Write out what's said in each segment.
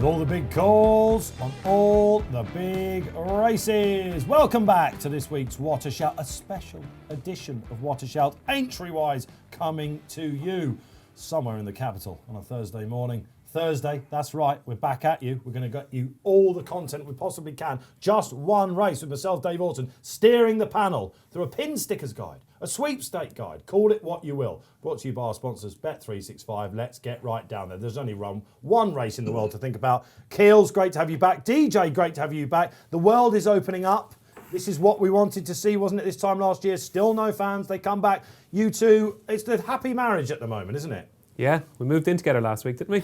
Call the big calls on all the big races. Welcome back to this week's What a Shout, a special edition of What a Shout, entry-wise coming to you somewhere in the capital on a Thursday morning. Thursday, that's right, we're back at you. We're going to get you all the content we possibly can. Just one race with myself, Dave Orton, steering the panel through a pin stickers guide, a sweepstake guide, call it what you will. Brought to you by our sponsors, Bet365. Let's get right down there. There's only one race in the world to think about. Keels, great to have you back. DJ, great to have you back. The world is opening up. This is what we wanted to see, wasn't it, this time last year? Still no fans. They come back. You two, it's the happy marriage at the moment, isn't it? Yeah, we moved in together last week, didn't we?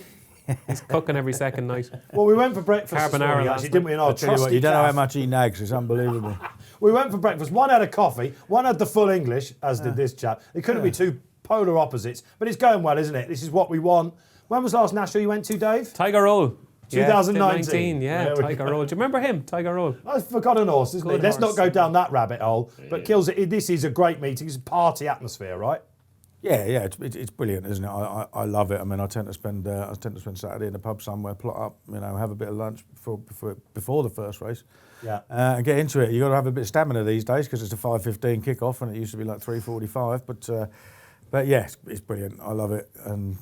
He's cooking every second night. Well, we went for breakfast this morning, actually, didn't we? In our You don't know how much he nags. It's unbelievable. We went for breakfast. One had a coffee. One had the full English, as did this chap. It couldn't be two polar opposites. But it's going well, isn't it? This is what we want. When was the last national you went to, Dave? Tiger Roll. 2019. Yeah, Tiger Roll. Do you remember him, Tiger Roll? I've forgotten horse, isn't it? Let's not go down that rabbit hole. But Kills, this is a great meeting. It's a party atmosphere, right? Yeah, it's brilliant, isn't it? I love it. I mean, I tend to spend Saturday in a pub somewhere, plot up, have a bit of lunch before the first race, and get into it. You got to have a bit of stamina these days because it's a 5:15 kickoff, and it used to be like 3:45. But yeah, it's brilliant. I love it, and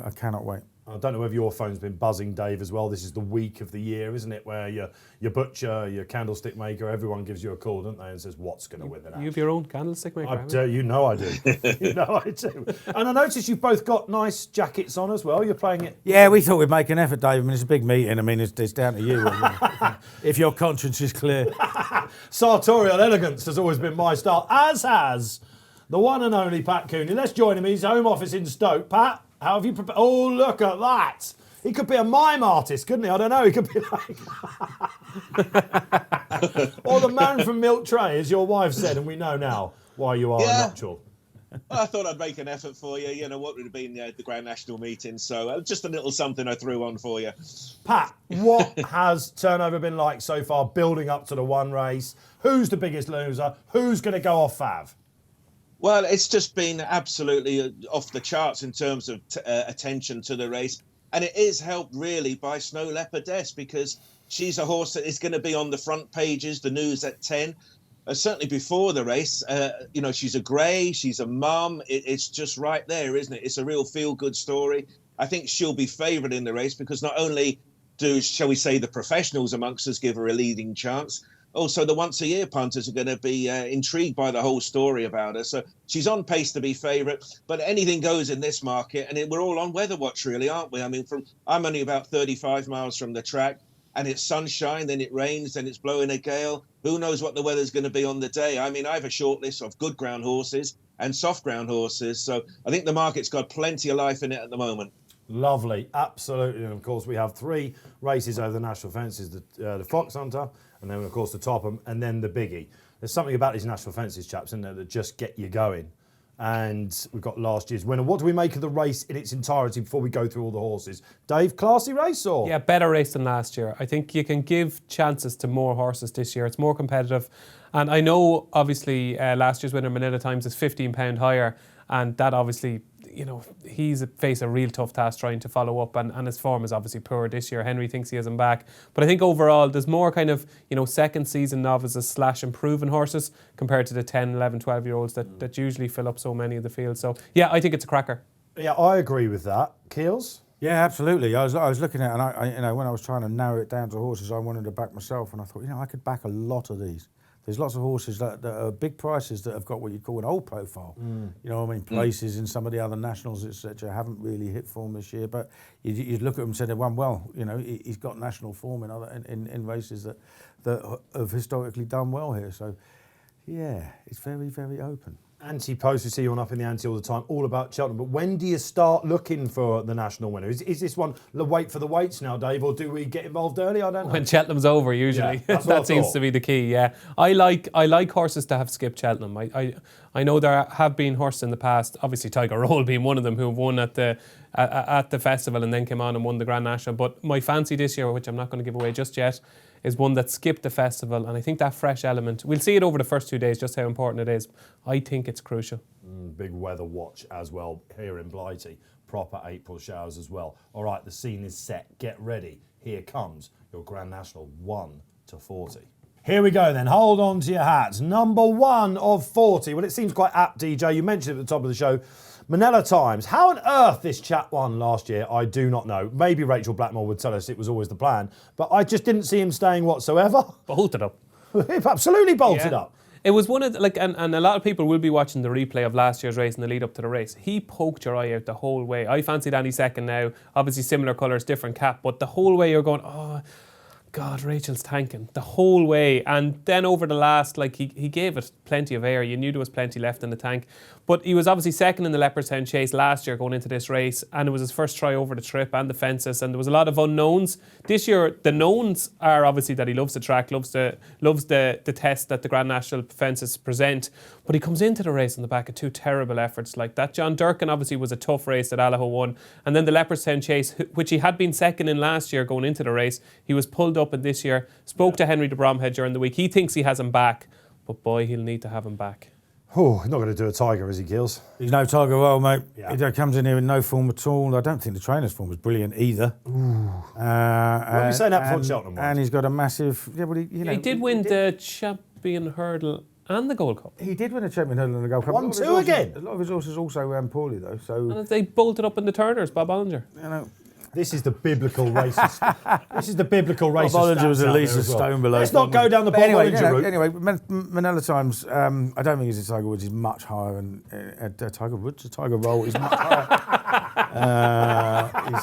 I cannot wait. I don't know whether your phone's been buzzing, Dave, as well. This is the week of the year, isn't it, where your butcher, your candlestick maker, everyone gives you a call, don't they, and says, what's going to win the national? You have your own candlestick maker, you know I do. You know I do. And I noticed you've both got nice jackets on as well. You're playing it. Yeah, we thought we'd make an effort, Dave. I mean, it's a big meeting. I mean, it's down to you. If your conscience is clear. Sartorial elegance has always been my style, as has the one and only Pat Cooney. Let's join him in his home office in Stoke. Pat, how have you prepared? Oh, look at that. He could be a mime artist, couldn't he? I don't know. He could be like... or the man from Milk Tray, as your wife said, and we know now why you are a nuptial. I thought I'd make an effort for you. What would have been the Grand National meeting. So just a little something I threw on for you. Pat, what has turnover been like so far building up to the one race? Who's the biggest loser? Who's going to go off Fav? Well, it's just been absolutely off the charts in terms of attention to the race. And it is helped really by Snow Leopardess because she's a horse that is going to be on the front pages, the news at 10. Certainly before the race, she's a grey, she's a mum. It's just right there, isn't it? It's a real feel-good story. I think she'll be favoured in the race because not only do, shall we say, the professionals amongst us give her a leading chance, also the once-a-year punters are going to be intrigued by the whole story about her. So she's on pace to be favourite, but anything goes in this market, and we're all on weather watch, really, aren't we? I mean, I'm only about 35 miles from the track, and it's sunshine, then it rains, then it's blowing a gale. Who knows what the weather's going to be on the day? I mean, I have a short list of good ground horses and soft ground horses, so I think the market's got plenty of life in it at the moment. Lovely, absolutely. And of course, we have three races over the national fences, the Fox Hunter, and then, of course, the Topham, and then the Biggie. There's something about these national fences, chaps, isn't there, that just get you going. And we've got last year's winner. What do we make of the race in its entirety before we go through all the horses? Dave, classy race or? Yeah, better race than last year. I think you can give chances to more horses this year. It's more competitive. And I know, obviously, last year's winner, Manila Times, is £15 higher. And that obviously, he's faced a real tough task trying to follow up. And his form is obviously poor this year. Henry thinks he has him back. But I think overall, there's more kind of, second season novices / improving horses compared to the 10, 11, 12-year-olds that usually fill up so many of the field. So, yeah, I think it's a cracker. Yeah, I agree with that. Keels? Yeah, absolutely. I was looking at it, and I when I was trying to narrow it down to horses, I wanted to back myself, and I thought, I could back a lot of these. There's lots of horses that are big prices that have got what you'd call an old profile. Places in some of the other nationals, etc., haven't really hit form this year. But you'd look at them and say they've won well. He's got national form in races that have historically done well here. So, yeah, it's very, very open. Anti-post, we see you on Up in the Ante all the time, all about Cheltenham. But when do you start looking for the national winner? Is this one the wait for the weights now, Dave, or do we get involved early? I don't know. When Cheltenham's over, usually. Yeah, that seems to be the key, yeah. I like horses that have skipped Cheltenham. I know there have been horses in the past, obviously Tiger Roll being one of them, who have won at the festival and then came on and won the Grand National. But my fancy this year, which I'm not going to give away just yet, is one that skipped the festival, and I think that fresh element, we'll see it over the first 2 days, just how important it is. I think it's crucial. Big weather watch as well here in Blighty. Proper April showers as well. All right, the scene is set. Get ready. Here comes your Grand National 1 to 40. Here we go then. Hold on to your hats. Number 1 of 40. Well, it seems quite apt, DJ. You mentioned it at the top of the show. Manila Times. How on earth this chap won last year, I do not know. Maybe Rachel Blackmore would tell us it was always the plan, but I just didn't see him staying whatsoever. Bolted up. Absolutely bolted up. It was one of the, and a lot of people will be watching the replay of last year's race and the lead up to the race. He poked your eye out the whole way. I fancied Andy second now. Obviously similar colours, different cap, but the whole way you're going, oh, God, Rachel's tanking the whole way. And then over the last, like he gave it plenty of air. You knew there was plenty left in the tank. But he was obviously second in the Leopardstown Chase last year going into this race. And it was his first try over the trip and the fences. And there was a lot of unknowns. This year, the knowns are obviously that he loves the track, loves the test that the Grand National fences present. But he comes into the race on the back of 2 terrible efforts like that. John Durkin obviously was a tough race that Allaho won. And then the Leopardstown Chase, which he had been second in last year going into the race, he was pulled up in this year. Spoke to Henry de Bromhead during the week. He thinks he has him back. But boy, he'll need to have him back. Oh, he's not going to do a Tiger, is he, Gills? He's no Tiger Roll, mate. Yeah. He comes in here in no form at all. I don't think the trainer's form was brilliant either. Why are you saying that before Cheltenham won? And he's got a massive... Yeah, well, He did win the champion hurdle and the Gold Cup. He did win a champion hurdle and the Gold Cup. 1-2 again. A lot of his horses also ran poorly, though. So And they bolted up in the Turners, Bob Ollinger. you know, This is the biblical racist. This is the biblical racist. Bob Ollinger was stats at out least there a as well. stone below. Let's not go down the Bob Ollinger route. Anyway, Manila Times. I don't think he's a Tiger Woods. He's much higher, and Tiger Woods, a Tiger Roll is much higher. I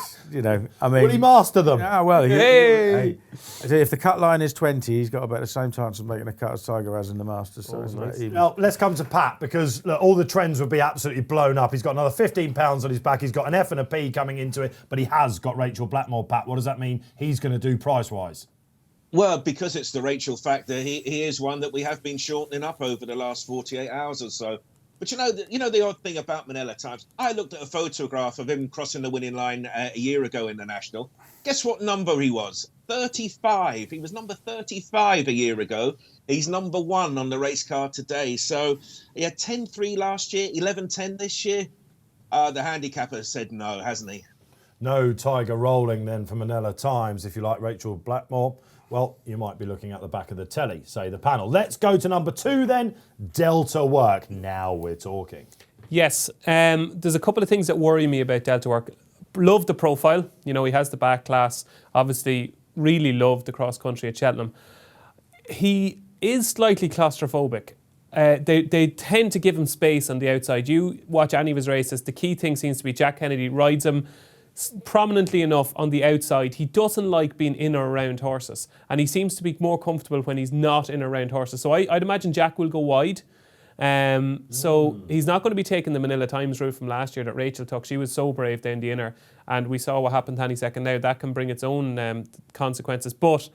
mean, Will he master them? Yeah, well, Hey! if the cut line is 20, he's got about the same chance of making a cut as Tiger has in the Masters. So it's about even. Now, let's come to Pat, because look, all the trends would be absolutely blown up. He's got another 15 pounds on his back. He's got an F and a P coming into it, but he has got Rachel Blackmore. Pat, what does that mean he's going to do price-wise? Well, because it's the Rachel factor, he is one that we have been shortening up over the last 48 hours or so. But you know the odd thing about Manila Times? I looked at a photograph of him crossing the winning line a year ago in the National. Guess what number he was? 35. He was number 35 a year ago. He's number 1 on the race card today. So he had 10-3 last year, 11-10 this year. The handicapper said no, hasn't he? No Tiger rolling then for Manila Times. If you like Rachel Blackmore, well, you might be looking at the back of the telly, say the panel. Let's go to number 2 then, Delta Work. Now we're talking. Yes, there's a couple of things that worry me about Delta Work. Love the profile. You know, he has the back class. Obviously, really loved the cross country at Cheltenham. He is slightly claustrophobic. They tend to give him space on the outside. You watch any of his races, the key thing seems to be Jack Kennedy rides him prominently enough on the outside. He doesn't like being in or around horses, and he seems to be more comfortable when he's not in or around horses. So I'd imagine Jack will go wide. So he's not going to be taking the Manila Times route from last year that Rachel took. She was so brave down the inner, and we saw what happened to Annie second now. That can bring its own consequences. But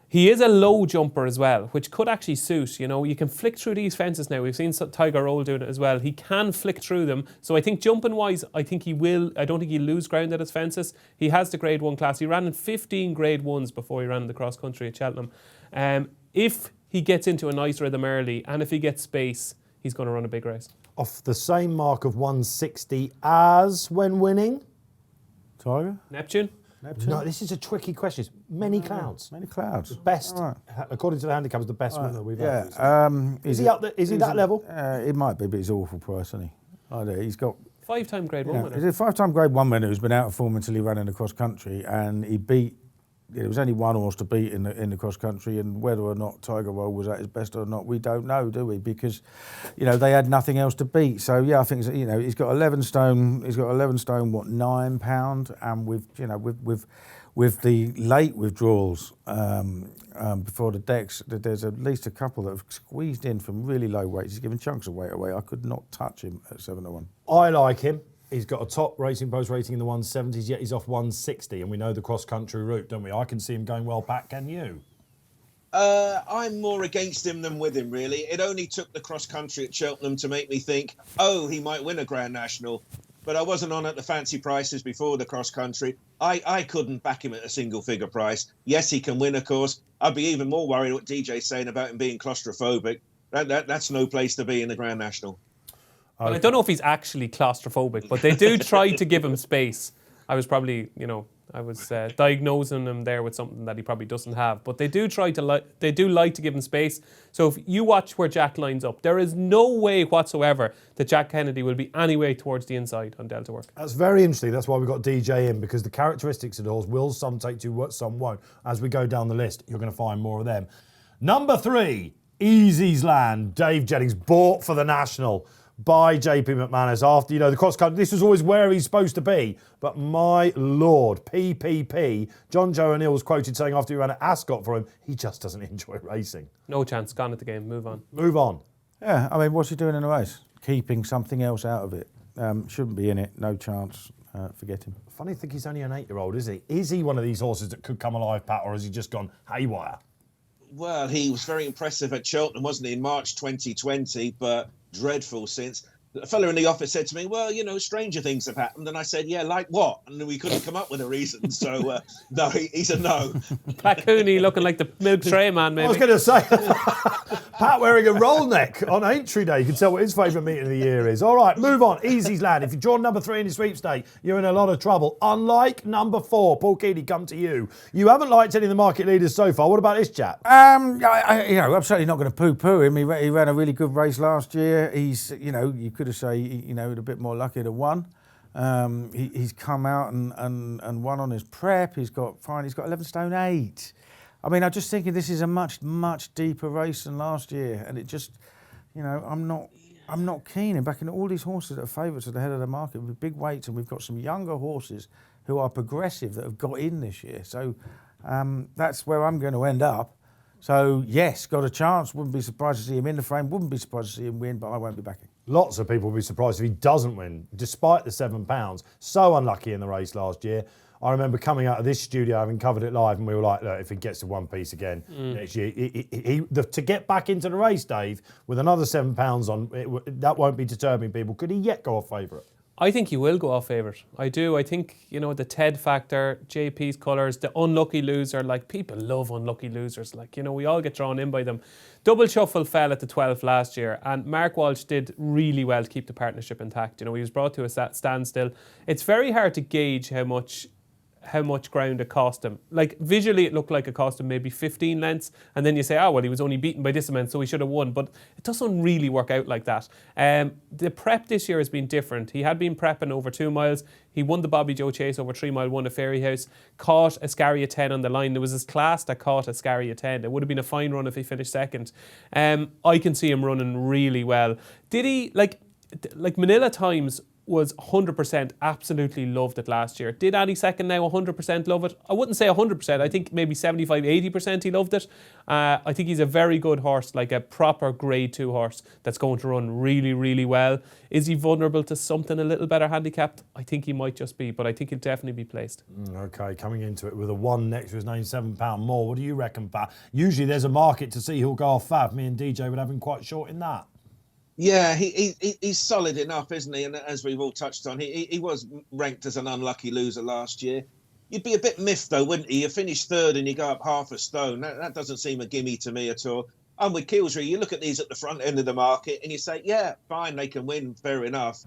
he is a low jumper as well, which could actually suit. You know, you can flick through these fences now. We've seen Tiger Roll doing it as well. He can flick through them. So I think jumping wise, I think he will. I don't think he'll lose ground at his fences. He has the Grade 1 class. He ran in 15 Grade 1s before he ran in the cross country at Cheltenham. If he gets into a nice rhythm early, and if he gets space, he's going to run a big race. Off the same mark of 160 as when winning? Tiger? Neptune? No, this is a tricky question. It's many clouds. Many clouds. Best, All right. according to the handicappers, the best winner we've had. Yeah. Is he up there? Is he that level? It might be, but he's awful price, isn't he? I do. He's got... 5-time Grade 1 winner. He's a 5-time Grade 1 winner who's been out of form until he ran in the cross country, and he beat... There was only one horse to beat in the cross country, and whether or not Tiger Roll was at his best or not, we don't know, do we? Because, they had nothing else to beat. So yeah, I think he's got 11 stone. He's got 11 stone. What, £9? And with the late withdrawals before the decks, there's at least a couple that have squeezed in from really low weights. He's given chunks of weight away. I could not touch him at 7-1. I like him. He's got a top Racing Post rating in the 170s, yet he's off 160, and we know the cross-country route, don't we? I can see him going well back, can you? I'm more against him than with him, really. It only took the cross-country at Cheltenham to make me think, he might win a Grand National. But I wasn't on at the fancy prices before the cross-country. I couldn't back him at a single-figure price. Yes, he can win, of course. I'd be even more worried what DJ's saying about him being claustrophobic. That's no place to be in the Grand National. Well, I don't know if he's actually claustrophobic, but they do try to give him space. I was probably, I was diagnosing him there with something that he probably doesn't have. But they do like to give him space. So if you watch where Jack lines up, there is no way whatsoever that Jack Kennedy will be any way towards the inside on Delta Work. That's very interesting. That's why we've got DJ in, because the characteristics of the horse will some take to, some won't. As we go down the list, you're going to find more of them. Number 3, Easy's Land. Dave Jennings, bought for the National by JP McManus after, the cross country. This was always where he's supposed to be. But my Lord, PPP, John Joe O'Neill was quoted saying after he ran at Ascot for him, he just doesn't enjoy racing. No chance. Gone at the game. Move on. Move on. Yeah, I mean, what's he doing in a race? Keeping something else out of it. Shouldn't be in it. No chance. Forget him. Funny to think he's only an 8-year-old, is he? Is he one of these horses that could come alive, Pat, or has he just gone haywire? Well, he was very impressive at Cheltenham, wasn't he, in March 2020, but dreadful since. A fellow in the office said to me, well, stranger things have happened. And I said, yeah, like what? And we couldn't come up with a reason. So, no, he's a no. Pat Cooney looking like the milk tray man, maybe. I was going to say, Pat wearing a roll neck on Aintree Day. You can tell what his favourite meeting of the year is. All right, move on. Easy's Land. If you draw number 3 in your sweepstake, you're in a lot of trouble. Unlike number 4, Paul Kealy, come to you. You haven't liked any of the market leaders so far. What about this chap? I'm certainly not going to poo-poo him. He ran a really good race last year. He's, you could have said, a bit more lucky to won. He's come out and won on his prep. He's got 11 stone 8. I mean, I'm just thinking this is a much, much deeper race than last year, and it just, I'm not keen. And backing all these horses that are favourites at the head of the market with big weights, and we've got some younger horses who are progressive that have got in this year. So that's where I'm going to end up. So yes, got a chance. Wouldn't be surprised to see him in the frame. Wouldn't be surprised to see him win, but I won't be backing. Lots of people will be surprised if he doesn't win, despite the £7. So unlucky in the race last year. I remember coming out of this studio, having covered it live, and we were like, look, if he gets to one piece again next year, to get back into the race, Dave, with another £7 on, that won't be disturbing people. Could he yet go off favourite? I think he will go off favourite. I do. I think, the TED factor, JP's colours, the unlucky loser, people love unlucky losers. We all get drawn in by them. Double Shuffle fell at the 12th last year, and Mark Walsh did really well to keep the partnership intact. He was brought to a standstill. It's very hard to gauge how much ground it cost him. Visually it looked like it cost him maybe 15 lengths, and then you say, he was only beaten by this amount, so he should have won. But it doesn't really work out like that. The prep this year has been different. He had been prepping over 2 miles. He won the Bobby Joe Chase over 3 mile, won a Fairy House, caught Ascaria 10 on the line. There was his class that caught Ascaria 10. It would have been a fine run if he finished second. I can see him running really well. Did he, like Manila Times was 100% absolutely loved it last year. Did Annie Second now 100% love it? I wouldn't say 100%. I think maybe 75-80% he loved it. I think he's a very good horse, like a proper grade 2 horse that's going to run really, really well. Is he vulnerable to something a little better handicapped? I think he might just be, but I think he'll definitely be placed. Okay, coming into it with a 1 next to his name, £7 more. What do you reckon, Pat? Usually there's a market to see who'll go off fab. Me and DJ would have him quite short in that. Yeah, he's solid enough, isn't he? And as we've all touched on, he was ranked as an unlucky loser last year. You'd be a bit miffed, though, wouldn't you? You finish third and you go up half a stone. That doesn't seem a gimme to me at all. And with Keelsbury, you look at these at the front end of the market and you say, yeah, fine, they can win, fair enough.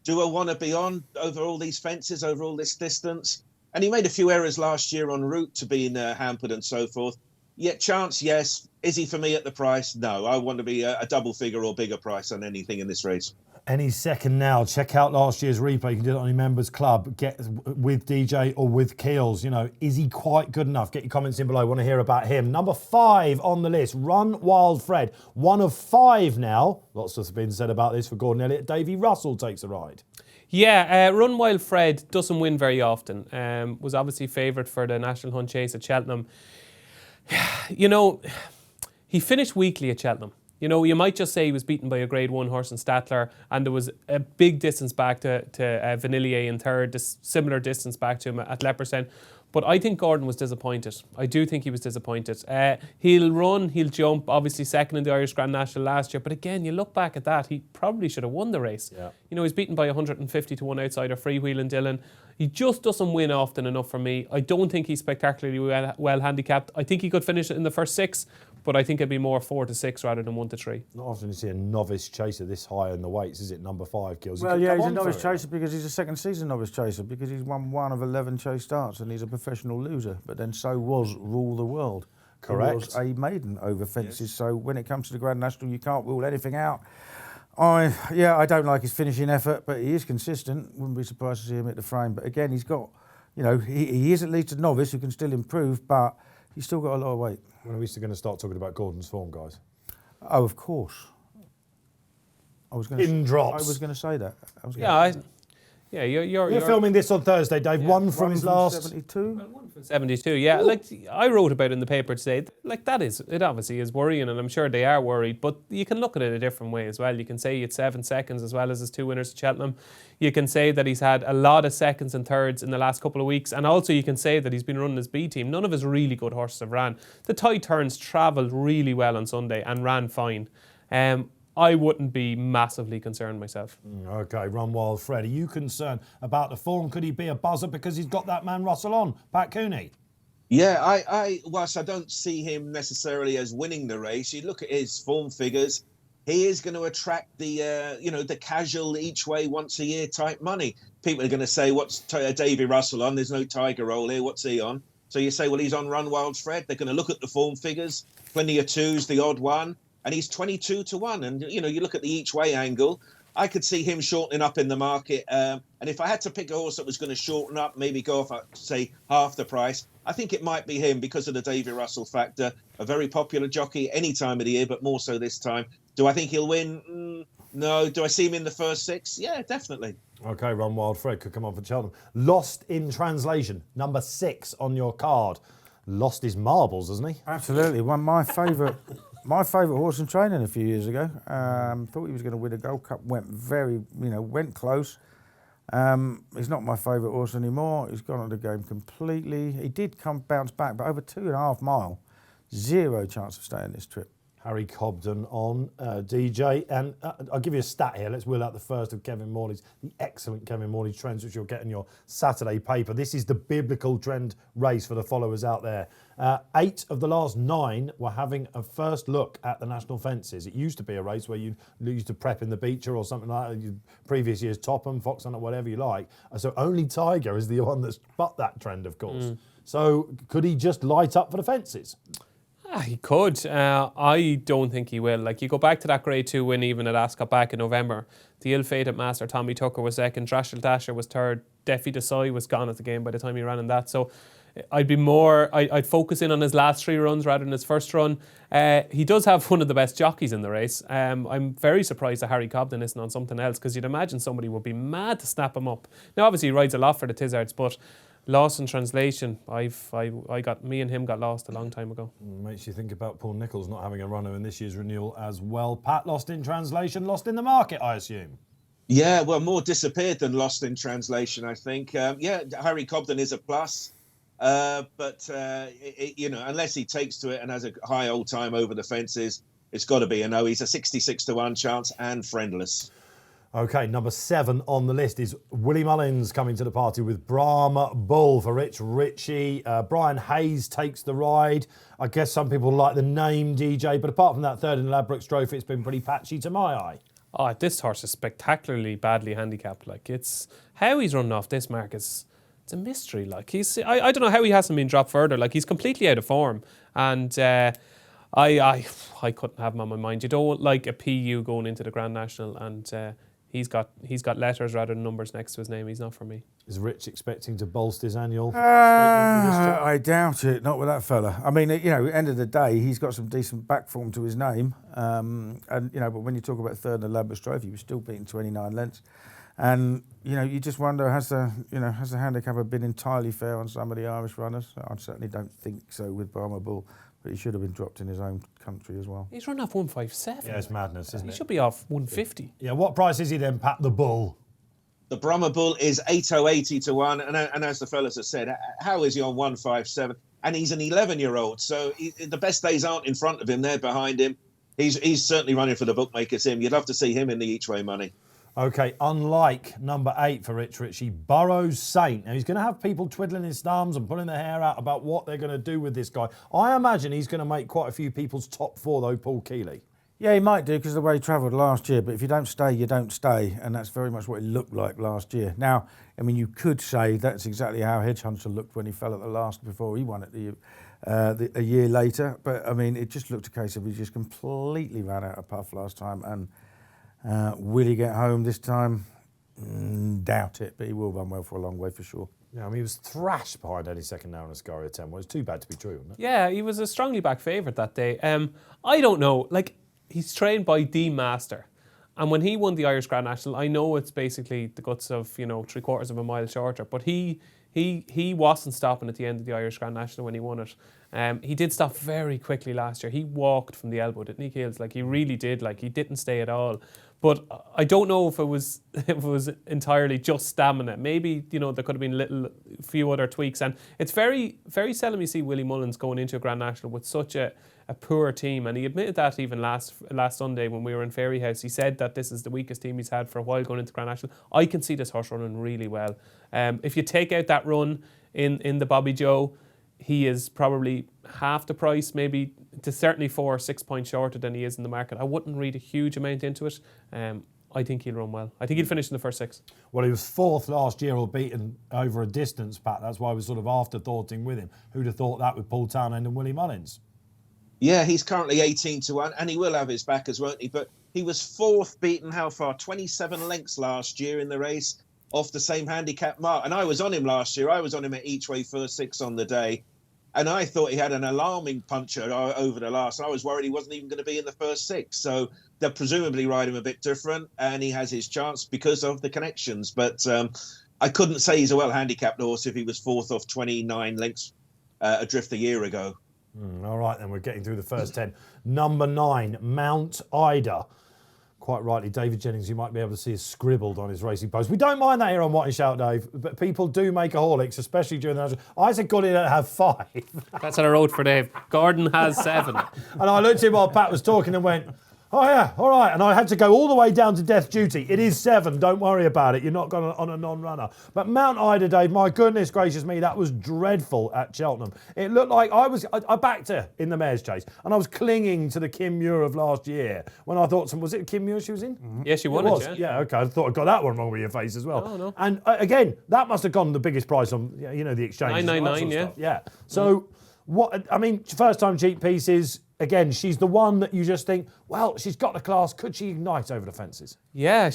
Do I want to be on over all these fences, over all this distance? And he made a few errors last year en route to being hampered and so forth. Yet chance, yes. Is he for me at the price? No. I want to be a double figure or bigger price on anything in this race. Any second now. Check out last year's replay. You can do it on your members club. Get with DJ or with Keels. Is he quite good enough? Get your comments in below. I want to hear about him. Number 5 on the list, Run Wild Fred. 1 of 5 now. Lots has been said about this for Gordon Elliott. Davy Russell takes a ride. Yeah, Run Wild Fred doesn't win very often. Was obviously favoured for the National Hunt Chase at Cheltenham. He finished weakly at Cheltenham. You might just say he was beaten by a Grade 1 horse in Statler, and there was a big distance back to Vanillier in third, similar distance back to him at Leopardstown. But I think Gordon was disappointed. I do think he was disappointed. He'll run, he'll jump, obviously second in the Irish Grand National last year. But again, you look back at that, he probably should have won the race. Yeah. He's beaten by 150 to 1 outsider, Freewheeling Dillon. He just doesn't win often enough for me. I don't think he's spectacularly well handicapped. I think he could finish it in the first 6, but I think it'd be more 4 to 6 rather than 1 to 3. Not often you see a novice chaser this high in the weights, is it? Number 5 kills. Well, yeah, he's a novice chaser because he's a second season novice chaser because he's won 1 of 11 chase starts and he's a professional loser. But then so was Rule the World. Correct. He was a maiden over fences. Yes. So when it comes to the Grand National, you can't rule anything out. I don't like his finishing effort, but he is consistent. Wouldn't be surprised to see him at the frame. But again, he's got, he is at least a novice who can still improve, but he's still got a lot of weight. When are we still going to start talking about Gordon's form, guys? Oh, of course. I was going to say that. You're filming this on Thursday, Dave. Yeah. One from his last 72. Well, 1 from 72. Yeah, like I wrote about it in the paper today. Like it obviously is worrying, and I'm sure they are worried. But you can look at it a different way as well. You can say it's 7 seconds as well as his 2 winners at Cheltenham. You can say that he's had a lot of seconds and thirds in the last couple of weeks, and also you can say that he's been running his B team. None of his really good horses have ran. The tight turns travelled really well on Sunday and ran fine. I wouldn't be massively concerned myself. Okay, Run Wild Fred, are you concerned about the form? Could he be a buzzer because he's got that man Russell on? Pat Cooney? Yeah, whilst I don't see him necessarily as winning the race, you look at his form figures, he is going to attract the casual each way once a year type money. People are going to say, what's Davy Russell on? There's no Tiger Roll here. What's he on? So you say, well, he's on Run Wild Fred. They're going to look at the form figures, plenty of twos, the odd one. And he's 22 to 1. And, you look at the each way angle, I could see him shortening up in the market. And if I had to pick a horse that was going to shorten up, maybe go off, say, half the price, I think it might be him because of the Davy Russell factor. A very popular jockey any time of the year, but more so this time. Do I think he'll win? No. Do I see him in the first 6? Yeah, definitely. Okay, Run Wild Fred could come on for Cheltenham. Lost in Translation, number 6 on your card. Lost his marbles, hasn't he? Absolutely. One of my favourite... My favourite horse in training a few years ago. Thought he was going to win a Gold Cup. Went close. He's not my favourite horse anymore. He's gone on the game completely. He did bounce back, but over 2.5 mile, 0 chance of staying this trip. Harry Cobden on DJ. And I'll give you a stat here. Let's wheel out the first of Kevin Morley's, the excellent Kevin Morley trends, which you'll get in your Saturday paper. This is the biblical trend race for the followers out there. 8 of the last 9 were having a first look at the national fences. It used to be a race where you used to prep in the Beecher or something like that. Previous years, Topham, Fox Hunter, whatever you like. So only Tiger is the one that's bucked that trend, of course. So could he just light up for the fences? He could. I don't think he will. Like, you go back to that Grade 2 win even at Ascot back in November. The ill-fated master Tommy Tucker was second, Drashel Dasher was third, Deafy Desai was gone at the game by the time he ran in that. So I'd focus in on his last 3 runs rather than his first run. He does have one of the best jockeys in the race. I'm very surprised that Harry Cobden isn't on something else, because you'd imagine somebody would be mad to snap him up. Now, obviously, he rides a lot for the Tizzards, but Lost in Translation, me and him got lost a long time ago. Makes you think about Paul Nicholls not having a runner in this year's renewal as well. Pat, Lost in Translation, lost in the market, I assume. Yeah, well, more disappeared than Lost in Translation, I think. Harry Cobden is a plus. But unless he takes to it and has a high old time over the fences, it's got to be a no. He's a 66 to 1 chance and friendless. Okay, number 7 on the list is Willie Mullins coming to the party with Braham Bull for Rich Ritchie. Brian Hayes takes the ride. I guess some people like the name, DJ, but apart from that third in the Ladbrokes Trophy, it's been pretty patchy to my eye. Oh, this horse is spectacularly badly handicapped. Like, it's how he's running off this mark is... It's a mystery. Like, I don't know how he hasn't been dropped further. Like, he's completely out of form, and I couldn't have him on my mind. You don't like a PU going into the Grand National, and he's got letters rather than numbers next to his name. He's not for me. Is Rich expecting to bolster his annual? I doubt it. Not with that fella. I mean, at the end of the day, he's got some decent back form to his name, but when you talk about third in the Ladbrokes Trophy, he was still beating 29 lengths. And, you just wonder, has the handicapper been entirely fair on some of the Irish runners? I certainly don't think so with Braham Bull, but he should have been dropped in his own country as well. He's run off 157. Yeah, it's madness, isn't it? He should be off 150. Yeah, what price is he then, Pat, the Bull? The Brahma Bull is 8080 to 1, and as the fellas have said, how is he on 157? And he's an 11-year-old, so the best days aren't in front of him; they're behind him. He's certainly running for the bookmakers. You'd love to see him in the each way money. Okay, unlike number 8 for Rich Ritchie, Burrows Saint. Now, he's going to have people twiddling his thumbs and pulling their hair out about what they're going to do with this guy. I imagine he's going to make quite a few people's top 4, though, Paul Kealy. Yeah, he might do because of the way he travelled last year. But if you don't stay, you don't stay. And that's very much what it looked like last year. Now, I mean, you could say that's exactly how Hedgehog looked when he fell at the last before he won it a year later. But, I mean, it just looked a case of he just completely ran out of puff last time. And will he get home this time? Doubt it, but he will run well for a long way for sure. Yeah, I mean, he was thrashed behind Eddie Second now in a Scaria 10. Well, it's too bad to be true, isn't it? Yeah, he was a strongly back favourite that day. I don't know, like, he's trained by the master. And when he won the Irish Grand National, I know it's basically the guts of, 3/4 of a mile shorter, but he wasn't stopping at the end of the Irish Grand National when he won it. He did stop very quickly last year. He walked from the elbow, didn't he, Keels? Like, he really did. Like, he didn't stay at all. But I don't know if it was entirely just stamina. Maybe, there could have been few other tweaks. And it's very, very seldom you see Willie Mullins going into a Grand National with such a poor team. And he admitted that even last Sunday when we were in Fairyhouse. He said that this is the weakest team he's had for a while going into Grand National. I can see this horse running really well. If you take out that run in the Bobby Joe, he is probably half the price, maybe certainly 4 or 6 points shorter than he is in the market. I wouldn't read a huge amount into it. I think he'll run well. I think he'll finish in the first 6. Well, he was 4th last year, all beaten over a distance, Pat. That's why I was sort of afterthoughting with him. Who'd have thought that with Paul Townend and Willie Mullins? Yeah, he's currently 18-1, and he will have his backers, won't he? But he was 4th, beaten how far? 27 lengths last year in the race off the same handicap mark. And I was on him last year. I was on him at each way first 6 on the day. And I thought he had an alarming puncher over the last. I was worried he wasn't even going to be in the first 6. So they'll presumably ride him a bit different, and he has his chance because of the connections. But I couldn't say he's a well-handicapped horse if he was 4th off 29 lengths adrift a year ago. All right, then, we're getting through the first 10. Number 9, Mount Ida. Quite rightly, David Jennings, you might be able to see is scribbled on his racing post. We don't mind that here on What and Shout, Dave, but people do make a Horlicks, especially during the national. I said Gordon had 5. That's what I wrote for Dave. Gordon has 7. And I looked at him while Pat was talking and went, oh yeah, all right. And I had to go all the way down to Death Duty. It is 7, don't worry about it. You're not going on a non-runner. But Mount Ida, Dave, my goodness gracious me, that was dreadful at Cheltenham. It looked like I backed her in the mare's chase, and I was clinging to the Kim Muir of last year when I thought, was it Kim Muir she was in? Mm-hmm. Yeah, she won it, yeah. Okay, I thought I got that one wrong with your face as well. Oh, no. And again, that must have gone the biggest price on, the exchange. 999, yeah. Yeah. So, first time cheap pieces. Again, she's the one that you just think, well, she's got the class. Could she ignite over the fences? Yeah,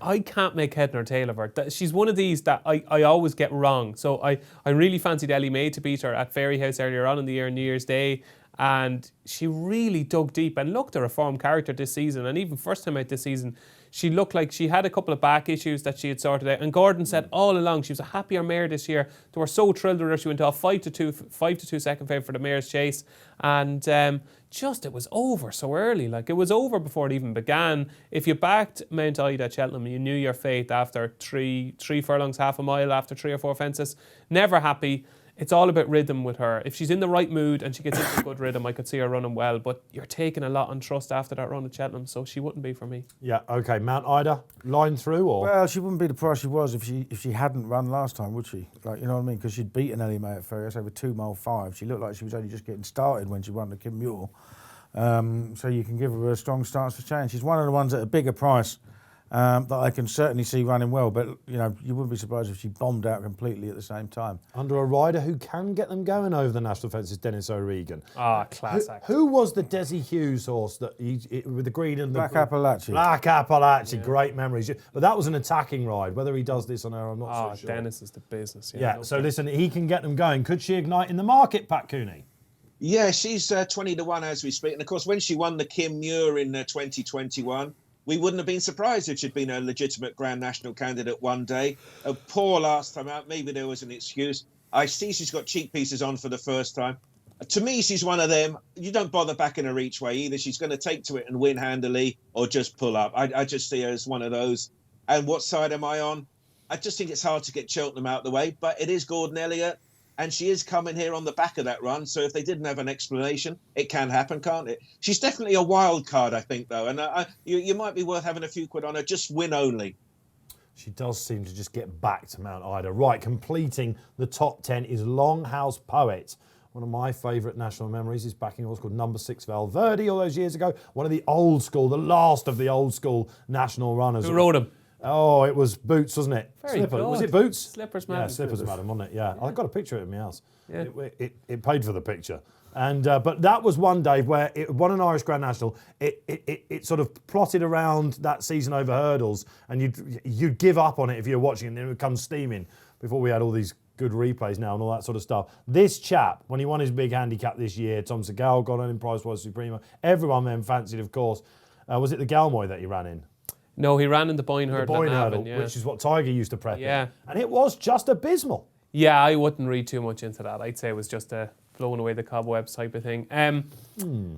I can't make head nor tail of her. She's one of these that I always get wrong. So I really fancied Ellie May to beat her at Fairyhouse earlier on in the year, New Year's Day. And she really dug deep and looked a reformed character this season. And even first time out this season, she looked like she had a couple of back issues that she had sorted out. And Gordon said all along she was a happier mare this year. They were so thrilled with her. She went off 5-2 second favourite for the mare's chase. And it was over so early. Like, it was over before it even began. If you backed Mount Ida at Cheltenham, you knew your fate after three furlongs, half a mile, after 3 or 4 fences. Never happy. It's all about rhythm with her. If she's in the right mood and she gets into a good rhythm, I could see her running well. But you're taking a lot on trust after that run at Cheltenham, so she wouldn't be for me. Yeah, okay. Mount Ida, line through, or? Well, she wouldn't be the price she was if she hadn't run last time, would she? Like, you know what I mean? Because she'd beaten Ellie May at Fairyhouse over 2 mile 5. She looked like she was only just getting started when she won the Kim Muir. So you can give her a strong stance for change. She's one of the ones at a bigger price that I can certainly see running well, but you wouldn't be surprised if she bombed out completely at the same time. Under a rider who can get them going over the national fences, Dennis O'Regan. Class act. Who was the Desi Hughes horse that with the green and the Black Appalachia? Black Appalachia, great memories. But that was an attacking ride. Whether he does this on air, I'm not so sure. Dennis is the business. Yeah. So listen, he can get them going. Could she ignite in the market, Pat Cooney? Yeah, she's 20-1 as we speak. And of course, when she won the Kim Muir in 2021, we wouldn't have been surprised if she'd been a legitimate Grand National candidate one day. Poor last time out. Maybe there was an excuse. I see she's got cheek pieces on for the first time. To me, she's one of them. You don't bother backing her each way. Either she's going to take to it and win handily or just pull up. I just see her as one of those. And what side am I on? I just think it's hard to get Cheltenham out of the way, but it is Gordon Elliott. And she is coming here on the back of that run. So if they didn't have an explanation, it can happen, can't it? She's definitely a wild card, I think, though. And you might be worth having a few quid on her, just win only. She does seem to just get back to Mount Ida. Right, completing the top 10 is Longhouse Poet. One of my favourite national memories is backing what's called number 6 Valverde all those years ago. One of the old school, the last of the old school national runners. Who rode him? Oh, it was Boots, wasn't it? Very Slipper. good. Was it Boots? Slippers, madam. Yeah, Slippers, madam, wasn't it? Yeah. I've got a picture of it in my house. Yeah. It paid for the picture. And but that was one, Dave, where it won an Irish Grand National. It sort of plotted around that season over hurdles, and you'd give up on it if you were watching, and then it would come steaming before we had all these good replays now and all that sort of stuff. This chap, when he won his big handicap this year, Tom Segal got on in Price was Suprema. Everyone then fancied, of course. Was it the Galmoy that he ran in? No, he ran in the Boyne Hurdle. The Boyne Hurdle, yeah. which is what Tiger used to prep Yeah. in. And it was just abysmal. Yeah, I wouldn't read too much into that. I'd say it was just a blowing away the cobwebs type of thing.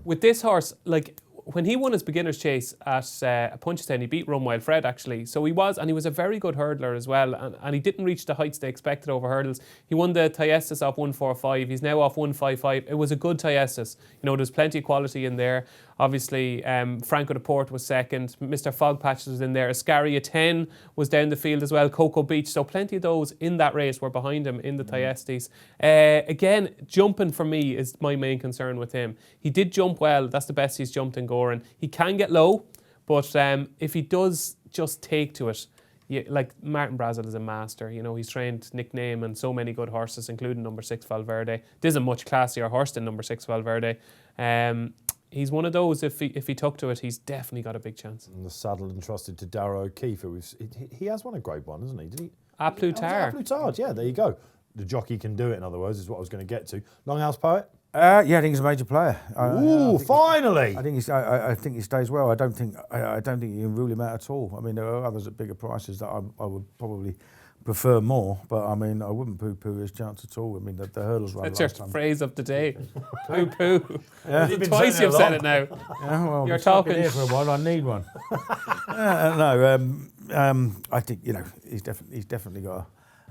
With this horse, like when he won his beginner's chase at Punchestown, he beat Run Wild Fred actually. So he was a very good hurdler as well, and he didn't reach the heights they expected over hurdles. He won the Thyestes off 145. He's now off 155. It was a good Thyestes. You know, there's plenty of quality in there. Obviously, Franco de Port was second. Mr. Fogpatches was in there. Ascaria 10 was down the field as well. Cocoa Beach. So plenty of those in that race were behind him in the Thyestes. Again, jumping for me is my main concern with him. He did jump well. That's the best he's jumped in Goran. He can get low, but if he does just take to it, like Martin Brazel is a master. You know, he's trained Nickname and so many good horses, including number 6 Valverde. This is a much classier horse than number 6 Valverde. He's one of those, if he took to it, he's definitely got a big chance. And the saddle entrusted to Darragh O'Keefe. He has won a Grade 1, hasn't he? Did he? A Plutard. A Plutard, yeah, there you go. The jockey can do it, in other words, is what I was going to get to. Longhouse Poet? Yeah, I think he's a major player. Ooh, finally! I think he stays well. I don't think you can rule him out at all. I mean, there are others at bigger prices that I would probably prefer more, but I mean, I wouldn't poo-poo his chance at all. I mean, the hurdles run That's last your time. phrase of the day. Poo-poo. Yeah. You've been Twice saying you've it said long. it now. Yeah, well, You're I've been talking. here for a while. I need one. I think he's definitely got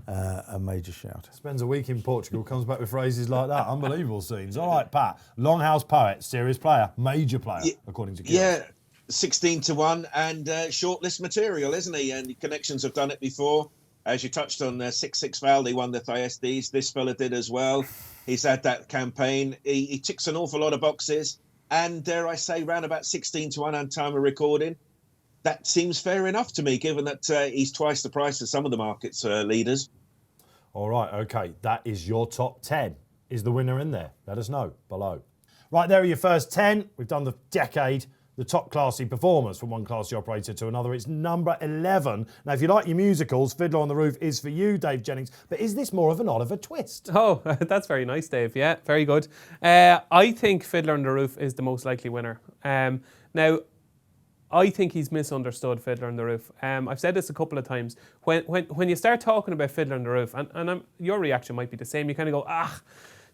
a major shout. Spends a week in Portugal, comes back with phrases like that. Unbelievable scenes. All right, Pat. Longhouse Poet, serious player, major player, according to Gil. Yeah, 16-1 and shortlist material, isn't he? And the connections have done it before. As you touched on, 6-6 Val, they won the Thyestes. This fella did as well. He's had that campaign. He ticks an awful lot of boxes. And dare I say, round about 16-1 on time of recording. That seems fair enough to me, given that he's twice the price of some of the market's leaders. All right, okay. That is your top 10. Is the winner in there? Let us know below. Right, there are your first 10. We've done the decade, the top classy performers from one classy operator to another. It's number 11. Now, if you like your musicals, Fiddler on the Roof is for you, Dave Jennings. But is this more of an Oliver twist? Oh, that's very nice, Dave. Yeah, very good. I think Fiddler on the Roof is the most likely winner. Now, I think he's misunderstood, Fiddler on the Roof. I've said this a couple of times. When you start talking about Fiddler on the Roof, and your reaction might be the same, you kind of go,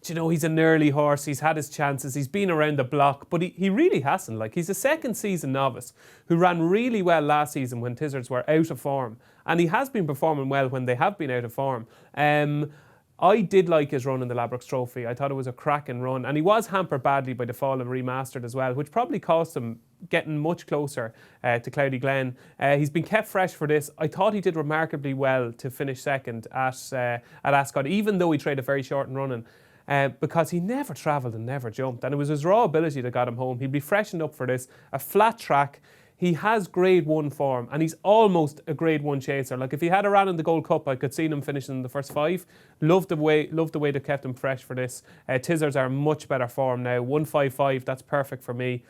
do you know, he's an early horse, he's had his chances, he's been around the block, but he really hasn't. Like, he's a second season novice who ran really well last season when Tizzards were out of form, and he has been performing well when they have been out of form. I did like his run in the Ladbrokes Trophy. I thought it was a cracking run, and he was hampered badly by the fall and Remastered as well, which probably cost him getting much closer to Cloudy Glen. He's been kept fresh for this. I thought he did remarkably well to finish second at Ascot, even though he traded very short and running. Because he never travelled and never jumped, and it was his raw ability that got him home. He'd be freshened up for this. A flat track. He has Grade 1 form, and he's almost a Grade 1 chaser. Like, if he had a run in the Gold Cup, I could see him finishing in the first 5. Loved the way they kept him fresh for this. Tizzards are much better form now. 155, that's perfect for me.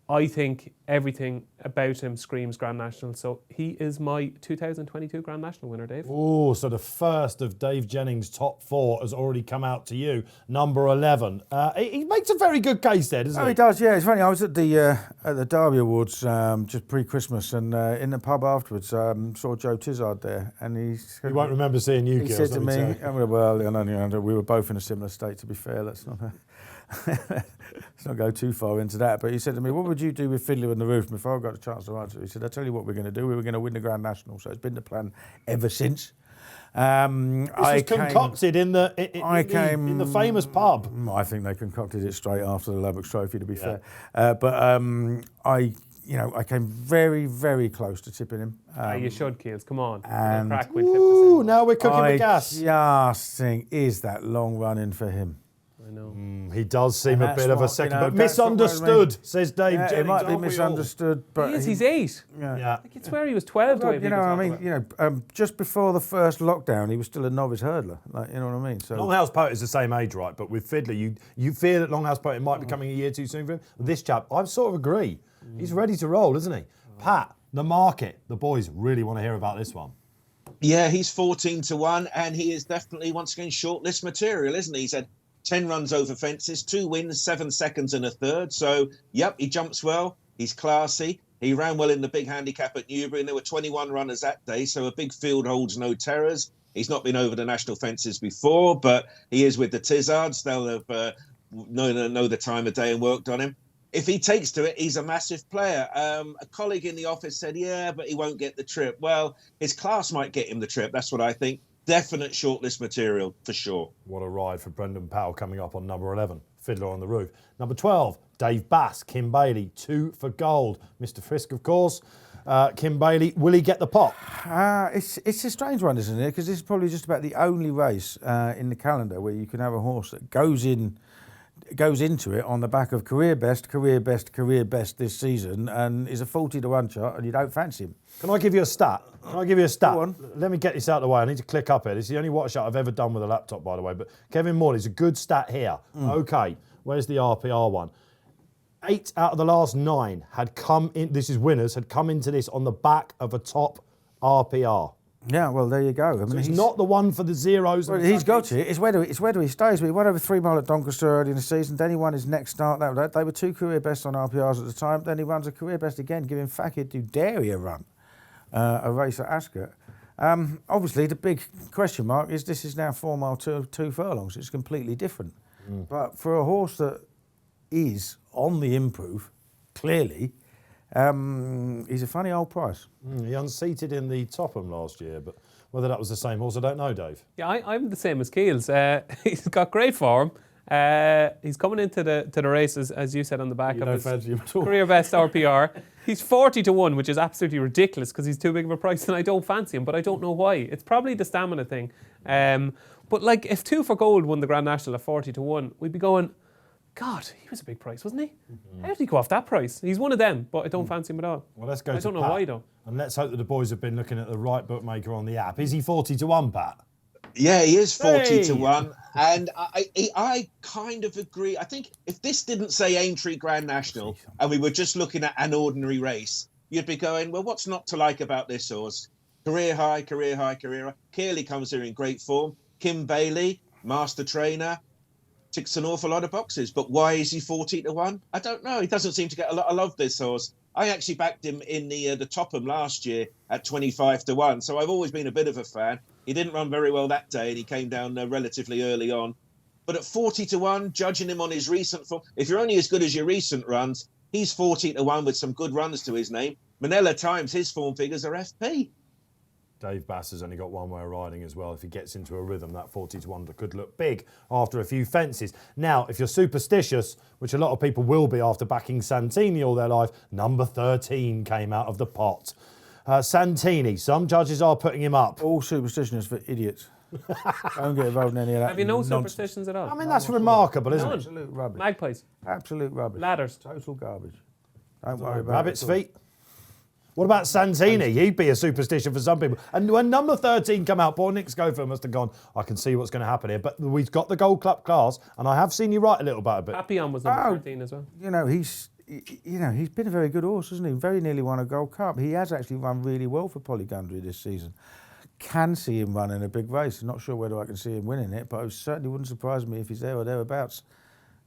I think everything about him screams Grand National, so he is my 2022 Grand National winner, Dave. Oh, so the first of Dave Jennings' top 4 has already come out to you. Number 11. He makes a very good case there, doesn't he? Oh, he does, yeah. It's funny, I was at the Derby Awards just pre-Christmas, and in the pub afterwards, saw Joe Tizzard there, and He won't remember seeing you, he Gills, said to let me, tell you. well, we were both in a similar state, to be fair, let's not... let's not go too far into that, but he said to me, what would you do with Fiddler on the Roof? Before I got a chance to answer, he said, I'll tell you what we're going to do. We were going to win the Grand National, so it's been the plan ever since. This was concocted in the famous pub. I think they concocted it straight after the Lubbock Trophy, to be fair. I came very, very close to tipping him. You should, Keels. Come on. And Crack with 50%. Now we're cooking with gas. I just think, is that long running for him? I know. He does seem a bit of a second, but that's what I misunderstood, mean. says Dave Jennings. It might be misunderstood, but He's 8. Yeah. I can swear he was 12 the way just before the first lockdown, he was still a novice hurdler. You know what I mean? So Longhouse Poet is the same age, right? But with Fiddler, you fear that Longhouse Poet might be coming a year too soon for him. With this chap, I sort of agree. He's ready to roll, isn't he? Pat, the market, the boys really want to hear about this one. Yeah, he's 14-1, and he is definitely once again shortlist material, isn't he? He's had 10 runs over fences, 2 wins, 7 seconds and a third. So, yep, he jumps well. He's classy. He ran well in the big handicap at Newbury, and there were 21 runners that day. So a big field holds no terrors. He's not been over the national fences before, but he is with the Tizzards. They'll have know the time of day and worked on him. If he takes to it, he's a massive player. A colleague in the office said, yeah, but he won't get the trip. Well, his class might get him the trip. That's what I think. Definite shortlist material for sure. What a ride for Brendan Powell coming up on number 11, Fiddler on the Roof. Number 12, Dave Bass, Kim Bailey, 2 for gold. Mr. Frisk, of course. Kim Bailey, will he get the pot? It's a strange one, isn't it? Because this is probably just about the only race in the calendar where you can have a horse that goes into it on the back of career best this season and is a 40-1 shot and you don't fancy him. Can I give you a stat? Go on. Let me get this out of the way. I need to click up here. This is the only water shot I've ever done with a laptop, by the way. But Kevin Morley's a good stat here. Okay, where's the RPR one? 8 out of the last 9 had come in, this is winners, had come into this on the back of a top RPR. Yeah, well, there you go. I mean, So it's not the one for the zeros. Well, he's got it. It's whether he stays. He won over 3 mile at Doncaster early in the season. Then he won his next start. They were 2 career bests on RPRs at the time. Then he runs a career best again, giving Fakir to Dairy a run, a race at Ascot. Obviously, the big question mark is this is now 4 mile 2 furlongs. It's completely different. But for a horse that is on the improve, clearly, he's a funny old price. He unseated in the Topham last year, but whether that was the same horse, I don't know, Dave. Yeah, I'm the same as Keels. He's got great form. He's coming into the races, as you said, on the back of his career best RPR. He's 40-1, which is absolutely ridiculous because he's too big of a price and I don't fancy him, but I don't know why. It's probably the stamina thing. But like if 2 for Gold won the Grand National at 40-1, we'd be going, God, he was a big price, wasn't he? How did he go off that price? He's one of them, but I don't fancy him at all. Well, let's go I to don't know Pat, why, though. And let's hope that the boys have been looking at the right bookmaker on the app. Is he 40-1, Pat? Yeah, he is 40-1, and I kind of agree. I think if this didn't say Aintree Grand National and we were just looking at an ordinary race, you'd be going, well, what's not to like about this horse? Career high. Kealy comes here in great form. Kim Bailey, master trainer, ticks an awful lot of boxes. But why is he 40-1? I don't know. He doesn't seem to get a lot of love, this horse. I actually backed him in the Topham last year at 25-1, so I've always been a bit of a fan. He didn't run very well that day, and he came down relatively early on. But at 40-1, judging him on his recent form, if you're only as good as your recent runs, he's 40-1 with some good runs to his name. Manila Times, his form figures are FP. Dave Bass has only got one way of riding as well. If he gets into a rhythm, that 40-1 could look big after a few fences. Now, if you're superstitious, which a lot of people will be after backing Santini all their life, number 13 came out of the pot. Santini, some judges are putting him up. All superstition is for idiots. Don't get involved in any of that. Have you no nonsense. superstitions at all? I mean, that's remarkable, isn't it? Absolute rubbish. Magpies, Absolute rubbish. ladders. Total garbage. Don't worry about Rabbit's it. at all. feet. What about Santini? He'd be a superstition for some people. And when number 13 come out, poor Nick Schofield must have gone, I can see what's going to happen here. But we've got the Gold Club class, and I have seen you write a little about it. Papillon was number 13 as well. He's been a very good horse, hasn't he? Very nearly won a Gold Cup. He has actually run really well for Polygundry this season. Can see him running a big race. I'm not sure whether I can see him winning it, but it certainly wouldn't surprise me if he's there or thereabouts.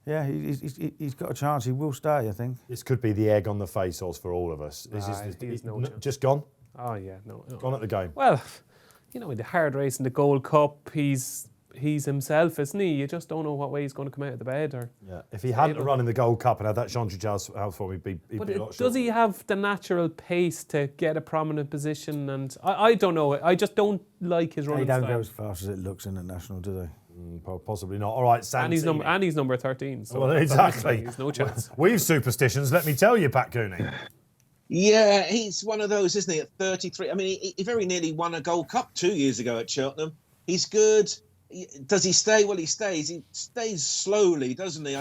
Yeah, he's got a chance. He will stay, I think. This could be the egg on the face horse for all of us. He's no chance. Just gone? Oh, yeah, no. Gone at the game. Well, in the hard race in the Gold Cup, he's he's himself, isn't he? You just don't know what way he's going to come out of the bed. Or Yeah, if he hadn't run in the Gold Cup and had that Chantry House form, he'd be a lot shorter. Does he have the natural pace to get a prominent position? And I don't know. I just don't like his running They don't style. go as fast as it looks in the national, do they? Possibly not. All right, Santini. And he's number 13. So Well, exactly. There's no chance. We've superstitions, let me tell you, Pat Cooney. Yeah, he's one of those, isn't he? At 33, I mean, he very nearly won a Gold Cup 2 years ago at Cheltenham. He's good. Does he stay? Well, he stays. He stays slowly, doesn't he?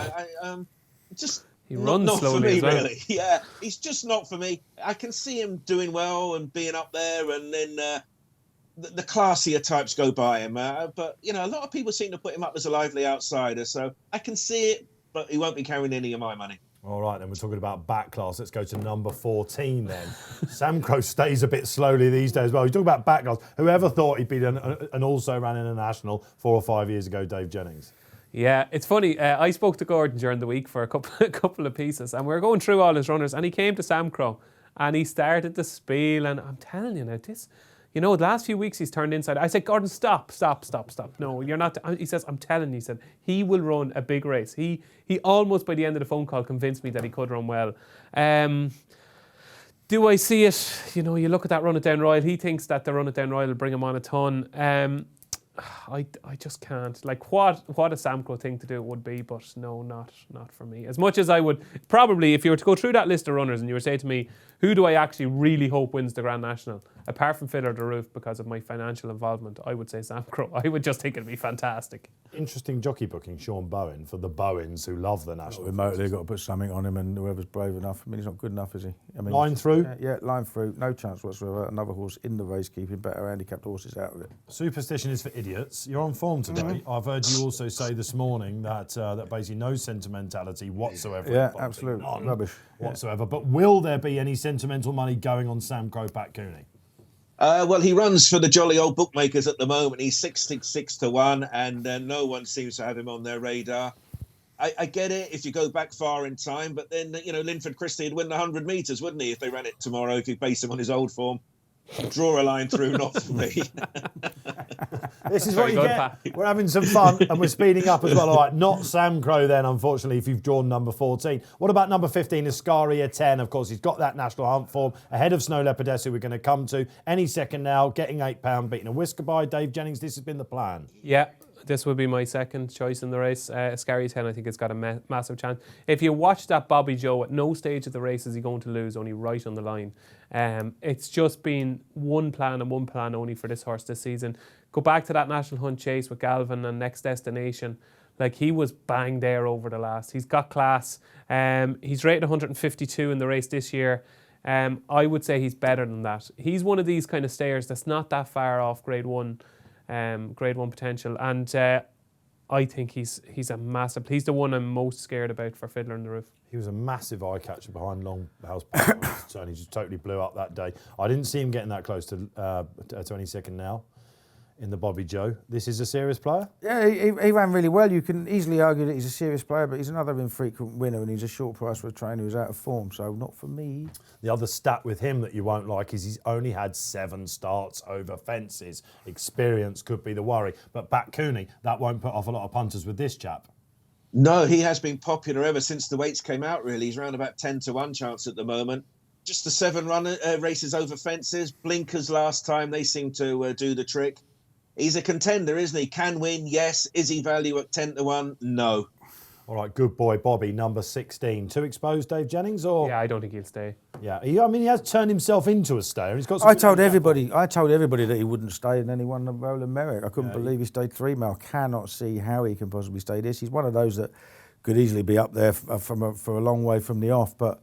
He runs not slowly for me, as well. really. Yeah, he's just not for me. I can see him doing well and being up there, and then the classier types go by him. But a lot of people seem to put him up as a lively outsider, so I can see it, but he won't be carrying any of my money. All right, then we're talking about back class. Let's go to number 14 then. Sam Crow stays a bit slowly these days as well. You talk about back class. Whoever thought he'd be an also ran in a national 4 or 5 years ago, Dave Jennings? Yeah, it's funny. I spoke to Gordon during the week for a couple of pieces, and we were going through all his runners, and he came to Sam Crow, and he started the spiel, and I'm telling you now, the last few weeks he's turned inside. I said, Gordon, stop. No, you're not. He says, I'm telling you, he said, he will run a big race. He almost, by the end of the phone call, convinced me that he could run well. Do I see it? You look at that run at Down Royal. He thinks that the run at Down Royal will bring him on a ton. I just can't. Like, what a Sam Crow thing to do it would be, but no, not for me. As much as I would, probably, if you were to go through that list of runners and you were saying to me, who do I actually really hope wins the Grand National? Apart from Fiddler On The Roof, because of my financial involvement, I would say Sam Crow. I would just think it'd be fantastic. Interesting jockey booking, Sean Bowen, for the Bowens who love the national. Remotely, got to put something on him, and whoever's brave enough. I mean, he's not good enough, is he? I mean, Line through? Yeah, line through. No chance whatsoever. Another horse in the race, keeping better handicapped horses out of it. Superstition is for idiots. You're on form today. I've heard you also say this morning that that basically no sentimentality whatsoever. Yeah, absolutely. None Rubbish. whatsoever. But will there be any sentimental money going on Sam Crow, Pat Cooney? Well, he runs for the jolly old bookmakers at the moment. He's 66 to 1, and no one seems to have him on their radar. I get it if you go back far in time, but then, Linford Christie would win the 100 metres, wouldn't he, if they ran it tomorrow, if you base him on his old form. Draw a line through, not for me. This is Very what you good, get. Pat. We're having some fun and we're speeding up as well. All right, not Sam Crow then, unfortunately, if you've drawn number 14. What about number 15, Ascaria 10? Of course, he's got that national hunt form ahead of Snow Leopardess, who we're going to come to any second now, getting £8, beating a whisker by. Dave Jennings, this has been the plan. Yeah, this would be my second choice in the race. Ascaria 10, I think it's got a massive chance. If you watch that Bobby Joe, at no stage of the race is he going to lose, only right on the line. It's just been one plan and one plan only for this horse this season. Go back to that national hunt chase with Galvin and Next Destination. Like, he was bang there over the last. He's got class. He's rated 152 in the race this year. I would say he's better than that. He's one of these kind of stayers that's not that far off Grade 1 potential. And I think he's a massive. He's the one I'm most scared about for Fiddler On The Roof. He was a massive eye catcher behind Longhouse Park. So he just totally blew up that day. I didn't see him getting that close to 22nd now in the Bobby Joe. This is a serious player? Yeah, he ran really well. You can easily argue that he's a serious player, but he's another infrequent winner, and he's a short price for a trainer who's out of form, so not for me. The other stat with him that you won't like is he's only had 7 starts over fences. Experience could be the worry. But Pat Cooney, that won't put off a lot of punters with this chap. No, he has been popular ever since the weights came out, really. He's around about 10 to 1 chance at the moment. Just the 7 races over fences. Blinkers last time, they seem to do the trick. He's a contender, isn't he? Can win, yes. Is he value at 10 to 1? No. All right, good boy, Bobby, number 16. Too exposed, Dave Jennings, or? Yeah, I don't think he'll stay. Yeah, he has turned himself into a stayer. He's got. I told everybody that he wouldn't stay, and then he won the Roland Merrick. I couldn't believe he stayed 3 mile. Cannot see how he can possibly stay this. He's one of those that could easily be up there for a long way from the off, but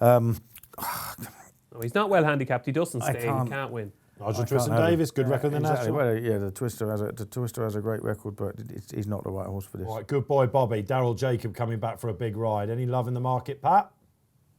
No, he's not well handicapped. He doesn't stay. He can't win. Nigel Twiston-Davis, good record in the exactly. national. Well, yeah, the Twister has a great record, but he's not the right horse for this. All right, good boy, Bobby. Darryl Jacob coming back for a big ride. Any love in the market, Pat?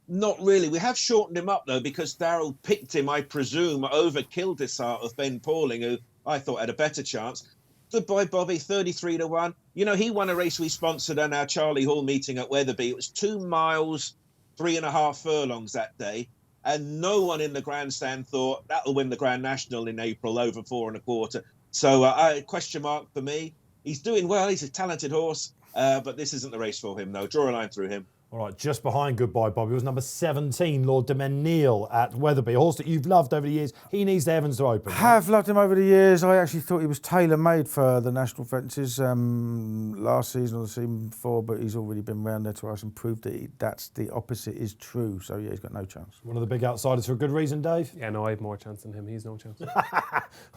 Not really. We have shortened him up, though, because Darryl picked him, I presume, over Kildesart of Ben Pauling, who I thought had a better chance. Good boy, Bobby, 33 to 1. He won a race we sponsored on our Charlie Hall meeting at Wetherby. It was 2 miles, 3.5 furlongs that day. And no one in the grandstand thought that'll win the Grand National in April over 4 1/4. So question mark for me. He's doing well. He's a talented horse, but this isn't the race for him, though. Draw a line through him. All right, just behind Goodbye Bobby was number 17, Lord de Menil at Wetherby. A horse that you've loved over the years. He needs the heavens to open. Have loved him over the years. I actually thought he was tailor-made for the national fences last season or the season before, but he's already been round there twice and proved that that's the opposite is true. So, yeah, he's got no chance. One of the big outsiders for a good reason, Dave? Yeah, no, I have more chance than him. He's no chance.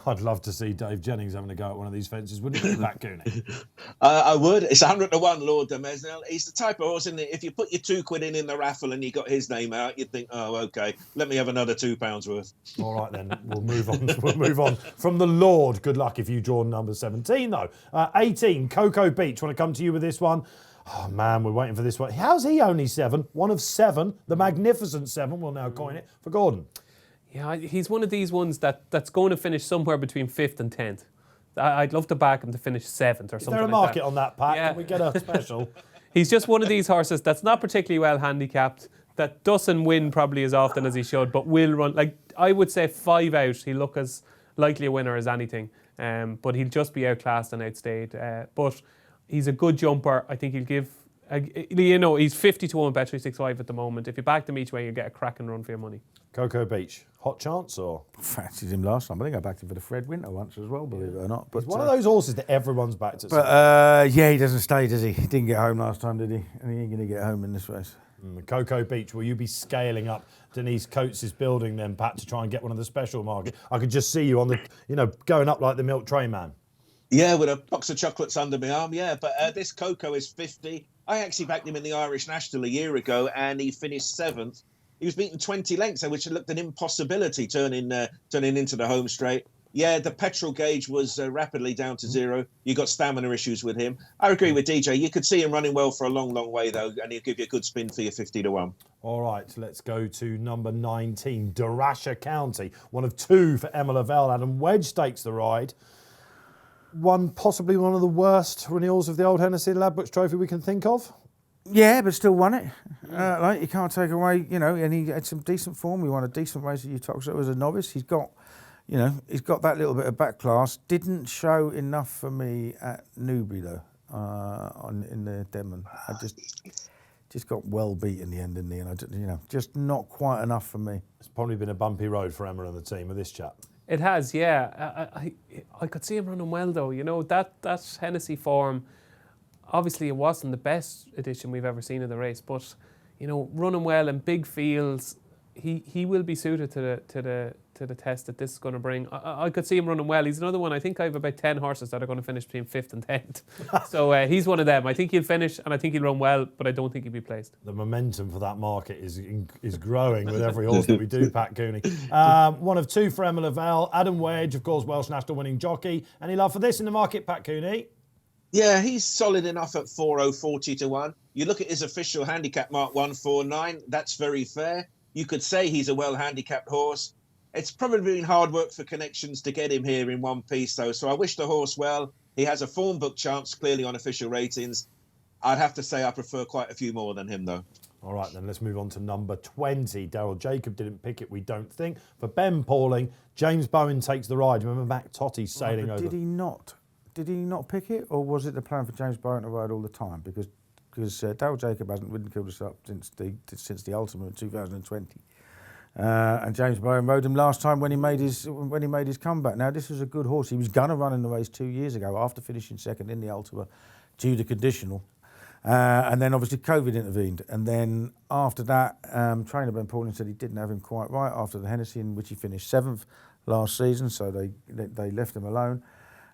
I'd love to see Dave Jennings having a go at one of these fences, wouldn't you, Pat Cooney? I would. It's 100-1, Lord de Menil. He's the type of horse, isn't it? If you put your £2 in the raffle and you got his name out, you'd think, oh, okay, let me have another £2 worth. All right, then, we'll move on. We'll move on from the Lord. Good luck if you draw number 17, though. 18, Cocoa Beach. Want to come to you with this one? Oh, man, we're waiting for this one. How's he only 7? One of 7. The Magnificent 7. We'll now coin it for Gordon. Yeah, he's one of these ones that's going to finish somewhere between 5th and 10th. I'd love to back him to finish 7th or something like that. Is there a market on that, Pat? Yeah. Can we get a special? He's just one of these horses that's not particularly well handicapped, that doesn't win probably as often as he should, but will run. Like, I would say 5 out, he'll look as likely a winner as anything. But he'll just be outclassed and outstayed. But he's a good jumper. I think he'll give... he's 50 to 1 Bet365 at the moment. If you back them each way, you'll get a cracking run for your money. Cocoa Beach, hot chance or? Fancied him last time. I think I backed him for the Fred Winter once as well, believe it or not. But He's one of those horses that everyone's backed at. But yeah, he doesn't stay, does he? He didn't get home last time, did he? And he ain't going to get home in this race. Cocoa Beach, will you be scaling up Denise Coates' building then, Pat, to try and get one of the special market? I could just see you on the, going up like the milk tray man. Yeah, with a box of chocolates under my arm, yeah. But this Cocoa is 50. I actually backed him in the Irish National a year ago, and he finished 7th. He was beaten 20 lengths, which looked an impossibility turning into the home straight. Yeah, the petrol gauge was rapidly down to 0. You got stamina issues with him. I agree with DJ. You could see him running well for a long, long way, though, and he'll give you a good spin for your 50 to 1. All right, let's go to number 19, Dorah County. One of 2 for Emma Lavelle. Adam Wedge takes the ride. Possibly one of the worst renewals of the old Hennessy Ladbrokes Trophy we can think of. Yeah, but still won it. Like, you can't take away, and he had some decent form. He won a decent race at Utah as a novice. He's got that little bit of back class. Didn't show enough for me at Newbury, though, in the Denman. I just got well beat in the end, didn't he? And just not quite enough for me. It's probably been a bumpy road for Emma and the team with this chap. It has, yeah. I could see him running well, though. That Hennessy form... Obviously, it wasn't the best edition we've ever seen of the race, but running well in big fields, he will be suited to the test that this is going to bring. I could see him running well. He's another one. I think I have about 10 horses that are going to finish between 5th and 10th. So he's one of them. I think he'll finish, and I think he'll run well, but I don't think he'll be placed. The momentum for that market is growing with every horse that we do, Pat Cooney. One of 2 for Emma Lavelle. Adam Wedge, of course, Welsh National winning jockey. Any love for this in the market, Pat Cooney? Yeah, he's solid enough at 40 to 1. You look at his official handicap mark 149. That's very fair. You could say he's a well-handicapped horse. It's probably been hard work for connections to get him here in one piece, though. So I wish the horse well. He has a form book chance, clearly on official ratings. I'd have to say I prefer quite a few more than him, though. All right, then let's move on to number 20. Daryl Jacob didn't pick it, we don't think. For Ben Pauling, James Bowen takes the ride. Remember Mac Totty sailing over? Did he not pick it, or was it the plan for James Bowen to ride all the time? Because Daryl Jacob hasn't ridden Kildare up since the Ultimate in 2020, and James Bowen rode him last time when he made his comeback. Now this was a good horse. He was going to run in the race 2 years ago after finishing 2nd in the Ultimate due to conditional, and then obviously COVID intervened. And then after that, trainer Ben Pauling said he didn't have him quite right after the Hennessy, in which he finished 7th last season. So they left him alone.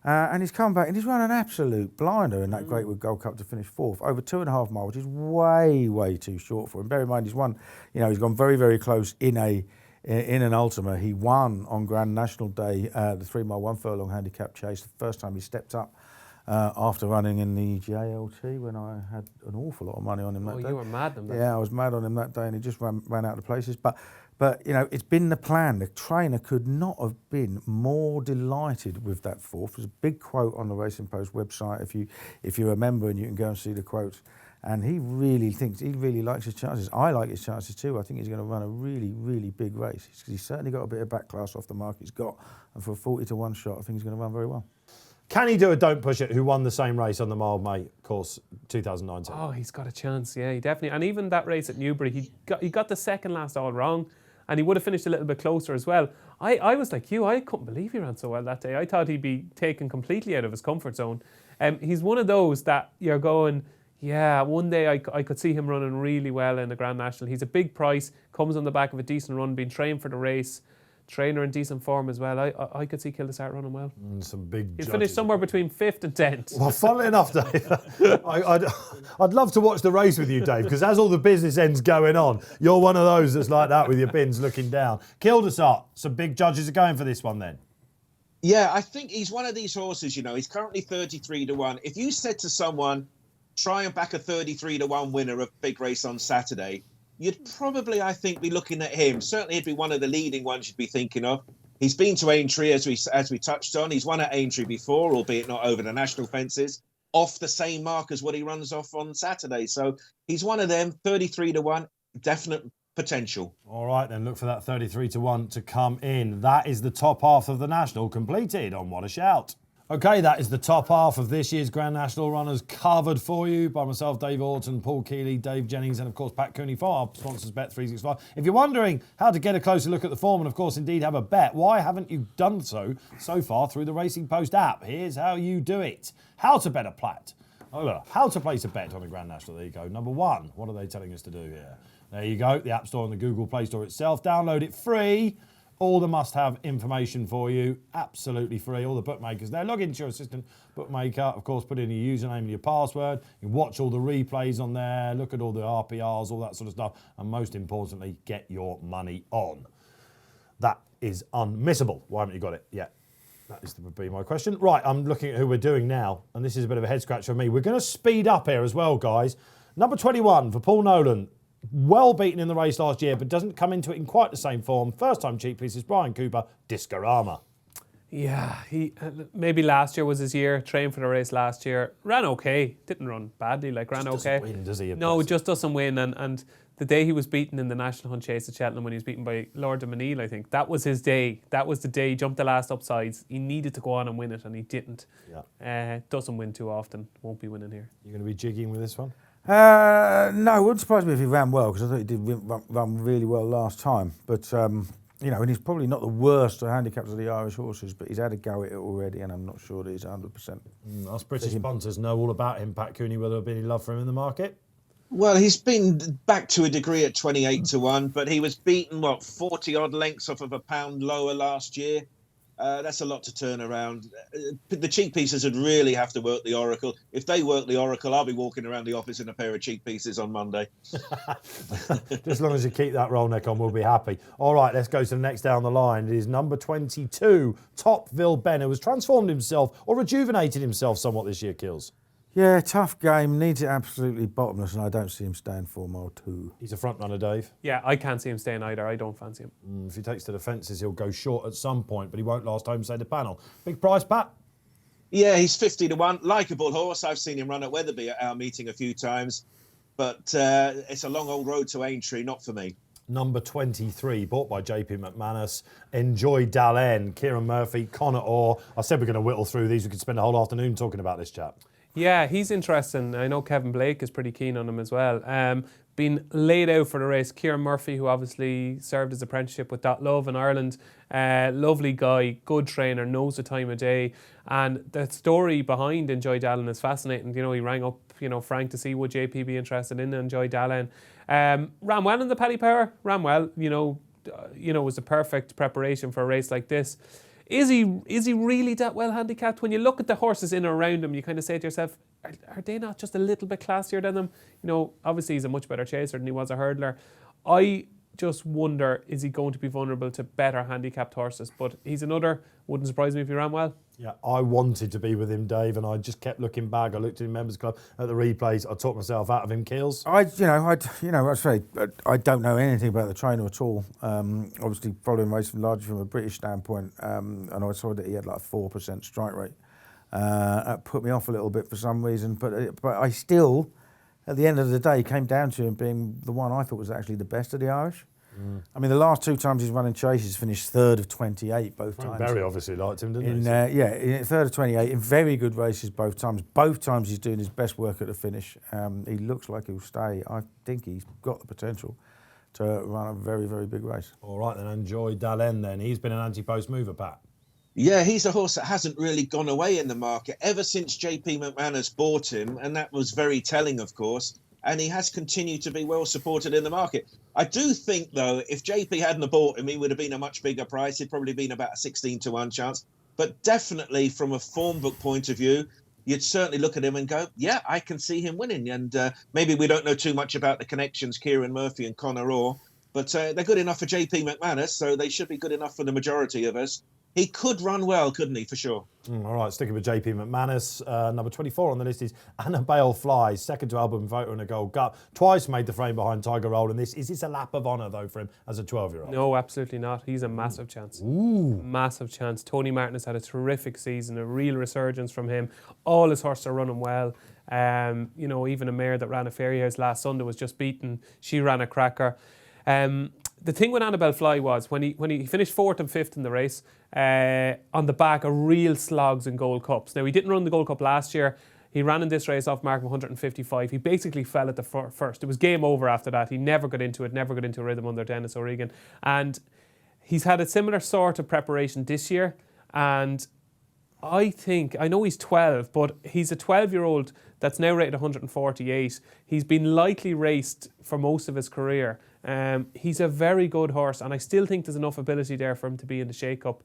And he's come back and he's run an absolute blinder in that Greatwood Gold Cup to finish 4th, over 2.5 miles, which is way, way too short for him. Bear in mind, he's won, he's gone very, very close in an Ultima. He won on Grand National Day the 3 mile 1 furlong handicap chase, the first time he stepped up after running in the JLT when I had an awful lot of money on him that day. Oh, you were mad on that. Yeah, I was mad on him that day and he just ran out of places. But it's been the plan. The trainer could not have been more delighted with that 4th. There's a big quote on the Racing Post website if you remember, and you can go and see the quotes. And he really likes his chances. I like his chances too. I think he's going to run a really, really big race. He's certainly got a bit of back class off the mark he's got. And for a 40 to 1 shot, I think he's going to run very well. Can he do a Don't Push It, who won the same race on the Mile Mate course 2019? Oh, he's got a chance, yeah, he definitely. And even that race at Newbury, he got the second last all wrong, and he would have finished a little bit closer as well. I was like you, I couldn't believe he ran so well that day. I thought he'd be taken completely out of his comfort zone. He's one of those that you're going, yeah, one day I could see him running really well in the Grand National. He's a big price, comes on the back of a decent run, being trained for the race, trainer in decent form as well. I could see Kildare running well. Some big He'll finish somewhere between 5th and 10th. Well, funnily enough, Dave, I'd love to watch the race with you, Dave, because as all the business ends going on, you're one of those that's like that with your bins looking down. Kildare, some big judges are going for this one then. Yeah, I think he's one of these horses, he's currently 33 to 1. If you said to someone, try and back a 33 to 1 winner of big race on Saturday, you'd probably, I think, be looking at him. Certainly he'd be one of the leading ones you'd be thinking of. He's been to Aintree, as we touched on. He's won at Aintree before, albeit not over the national fences, off the same mark as what he runs off on Saturday. So he's one of them, 33 to 1, definite potential. All right, then look for that 33 to 1 to come in. That is the top half of the National completed on What a Shout. Okay, that is the top half of this year's Grand National runners covered for you by myself, Dave Orton, Paul Kealy, Dave Jennings, and of course Pat Cooney for our sponsors Bet365. If you're wondering how to get a closer look at the form and of course indeed have a bet, why haven't you done so far through the Racing Post app? Here's how you do it. How to bet a plat. Oh, look, how to place a bet on a Grand National. There you go. Number 1, what are they telling us to do here? There you go, the App Store and the Google Play Store itself. Download it free. All the must-have information for you, absolutely free. All the bookmakers there. Log into your assistant bookmaker. Of course, put in your username and your password. You watch all the replays on there. Look at all the RPRs, all that sort of stuff. And most importantly, get your money on. That is unmissable. Why haven't you got it yet? Would be my question. Right, I'm looking at who we're doing now. And this is a bit of a head scratch for me. We're going to speed up here as well, guys. Number 21 for Paul Nolan. Well beaten in the race last year, but doesn't come into it in quite the same form. First time cheap pieces, Brian Cooper, Discorama. Yeah, he maybe last year was his year. Trained for the race last year, ran okay, didn't run badly. Ran just okay. Doesn't win, does he? No, just doesn't win. And the day he was beaten in the National Hunt Chase at Cheltenham, when he was beaten by Lord de Menil, I think that was his day. That was the day he jumped the last upsides. He needed to go on and win it, and he didn't. Yeah. Doesn't win too often. Won't be winning here. You're going to be jigging with this one? No, it wouldn't surprise me if he ran well, because I thought he did run really well last time. But, and he's probably not the worst of handicaps of the Irish horses, but he's had a go at it already, and I'm not sure that he's 100%. Us British sponsors know all about him, Pat Cooney, whether there'll be any love for him in the market? Well, he's been back to a degree at 28 to 1, but he was beaten, 40-odd lengths off of a pound lower last year. That's a lot to turn around. The cheek pieces would really have to work the Oracle. If they work the Oracle, I'll be walking around the office in a pair of cheek pieces on Monday. Just as long as you keep that roll neck on, we'll be happy. All right, let's go to the next down the line. It is number 22, Topville Ben, who has transformed himself or rejuvenated himself somewhat this year, Kills. Yeah, tough game. Needs it absolutely bottomless, and I don't see him staying 4 mile 2. He's a front runner, Dave. Yeah, I can't see him staying either. I don't fancy him. If he takes to the fences, he'll go short at some point, but he won't last home, say the panel. Big price, Pat? Yeah, he's 50 to 1. Likeable horse. I've seen him run at Wetherby at our meeting a few times, but it's a long old road to Aintree, not for me. Number 23, bought by JP McManus. Enjoy Dallin, Kieran Murphy, Connor Orr. I said we're going to whittle through these. We could spend a whole afternoon talking about this chap. Yeah, he's interesting. I know Kevin Blake is pretty keen on him as well. Been laid out for the race. Kieran Murphy, who obviously served his apprenticeship with Dot Love in Ireland. Lovely guy, good trainer, knows the time of day. And the story behind Enjoy Dallin is fascinating. He rang up, Frank to see would JP be interested in Enjoy Dallin. Ran well in the Paddy Power. Ran well, was a perfect preparation for a race like this. Is he really that well handicapped? When you look at the horses in or around him, you kind of say to yourself, are they not just a little bit classier than them? Obviously he's a much better chaser than he was a hurdler. I just wonder, is he going to be vulnerable to better handicapped horses? But he's another, wouldn't surprise me if he ran well. Yeah, I wanted to be with him, Dave, and I just kept looking back. I looked in Members Club at the replays. I talked myself out of him, Kills. I don't know anything about the trainer at all. Obviously, following racing largely from a British standpoint, and I saw that he had like a 4% strike rate. That put me off a little bit for some reason, but I still, at the end of the day, came down to him being the one I thought was actually the best of the Irish. I mean, the last 2 times he's run in chase, he's finished third of 28 both times. Barry obviously liked him, didn't In, he? in third of 28, in very good races both times. Both times he's doing his best work at the finish. He looks like he'll stay. I think he's got the potential to run a very, very big race. All right, then enjoy Dalen then. He's been an anti-post mover, Pat. Yeah, he's a horse that hasn't really gone away in the market ever since JP McManus bought him, and that was very telling, of course. And he has continued to be well supported in the market. I do think, though, if JP hadn't bought him, he would have been a much bigger price. He'd probably been about a 16-1 chance. But definitely, from a form book point of view, you'd certainly look at him and go, yeah, I can see him winning. And maybe we don't know too much about the connections, Kieran Murphy and Connor Orr, but they're good enough for JP McManus, so they should be good enough for the majority of us. He could run well, couldn't he, for sure? All right, sticking with JP McManus. Number 24 on the list is Annabelle Fly, second to Album Voter and a Gold Cup. Twice made the frame behind Tiger Roll in this. Is this a lap of honour, though, for him as a 12-year-old? No, absolutely not. He's a massive chance. Ooh. Massive chance. Tony Martin has had a terrific season, a real resurgence from him. All his horses are running well. Even a mare that ran a Fairy House last Sunday was just beaten. She ran a cracker. The thing with Annabelle Fly was when he finished 4th and 5th in the race, on the back of real slogs in Gold Cups. Now, he didn't run the Gold Cup last year. He ran in this race off mark of 155. He basically fell at the first. It was game over after that. He never got into a rhythm under Dennis O'Regan. And he's had a similar sort of preparation this year. And I know he's 12, but he's a 12-year-old that's now rated 148. He's been lightly raced for most of his career. He's a very good horse, and I still think there's enough ability there for him to be in the shake-up.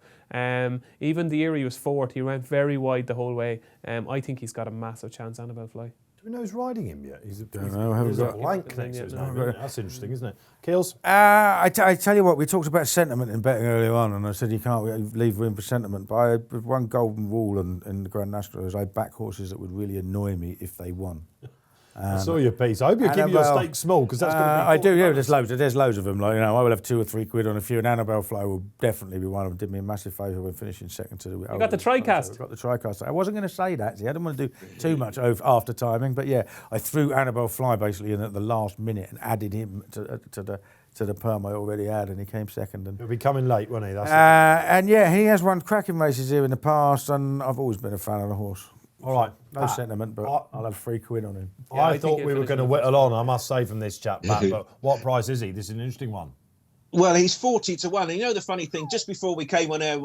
Even the year he was 4th, he went very wide the whole way. I think he's got a massive chance, Annabelle Fly. Do we know who's riding him yet? Don't know, I haven't There's a got- blank next to his name, isn't it? That's interesting, isn't it? Keels? I tell you what, we talked about sentiment in betting earlier on, and I said you can't leave room for sentiment. But with one golden rule in the Grand National is I back horses that would really annoy me if they won. I saw your piece. I hope you're keeping your Annabelle- stakes small, because that's going to be I do, yeah. important. There's loads of them. Like, I will have 2 or 3 quid on a few, and Annabelle Fly will definitely be one of them. Did me a massive favour when finishing second to the. You got the TriCast. I got the TriCast. I wasn't going to say that. See, I didn't want to do too much after timing, but yeah, I threw Annabelle Fly basically in at the last minute and added him to the perm I already had, and he came second. And He'll be coming late, won't he? That's and yeah, he has won cracking races here in the past, and I've always been a fan of the horse. all right. No sentiment, but I'll have 3 quid on him. Yeah, I I think thought he'll we were finish going to in whittle on, I must say, from this chat, Pat, but what price is he? This is an interesting one. Well, he's 40-1. And you know the funny thing, just before we came on air,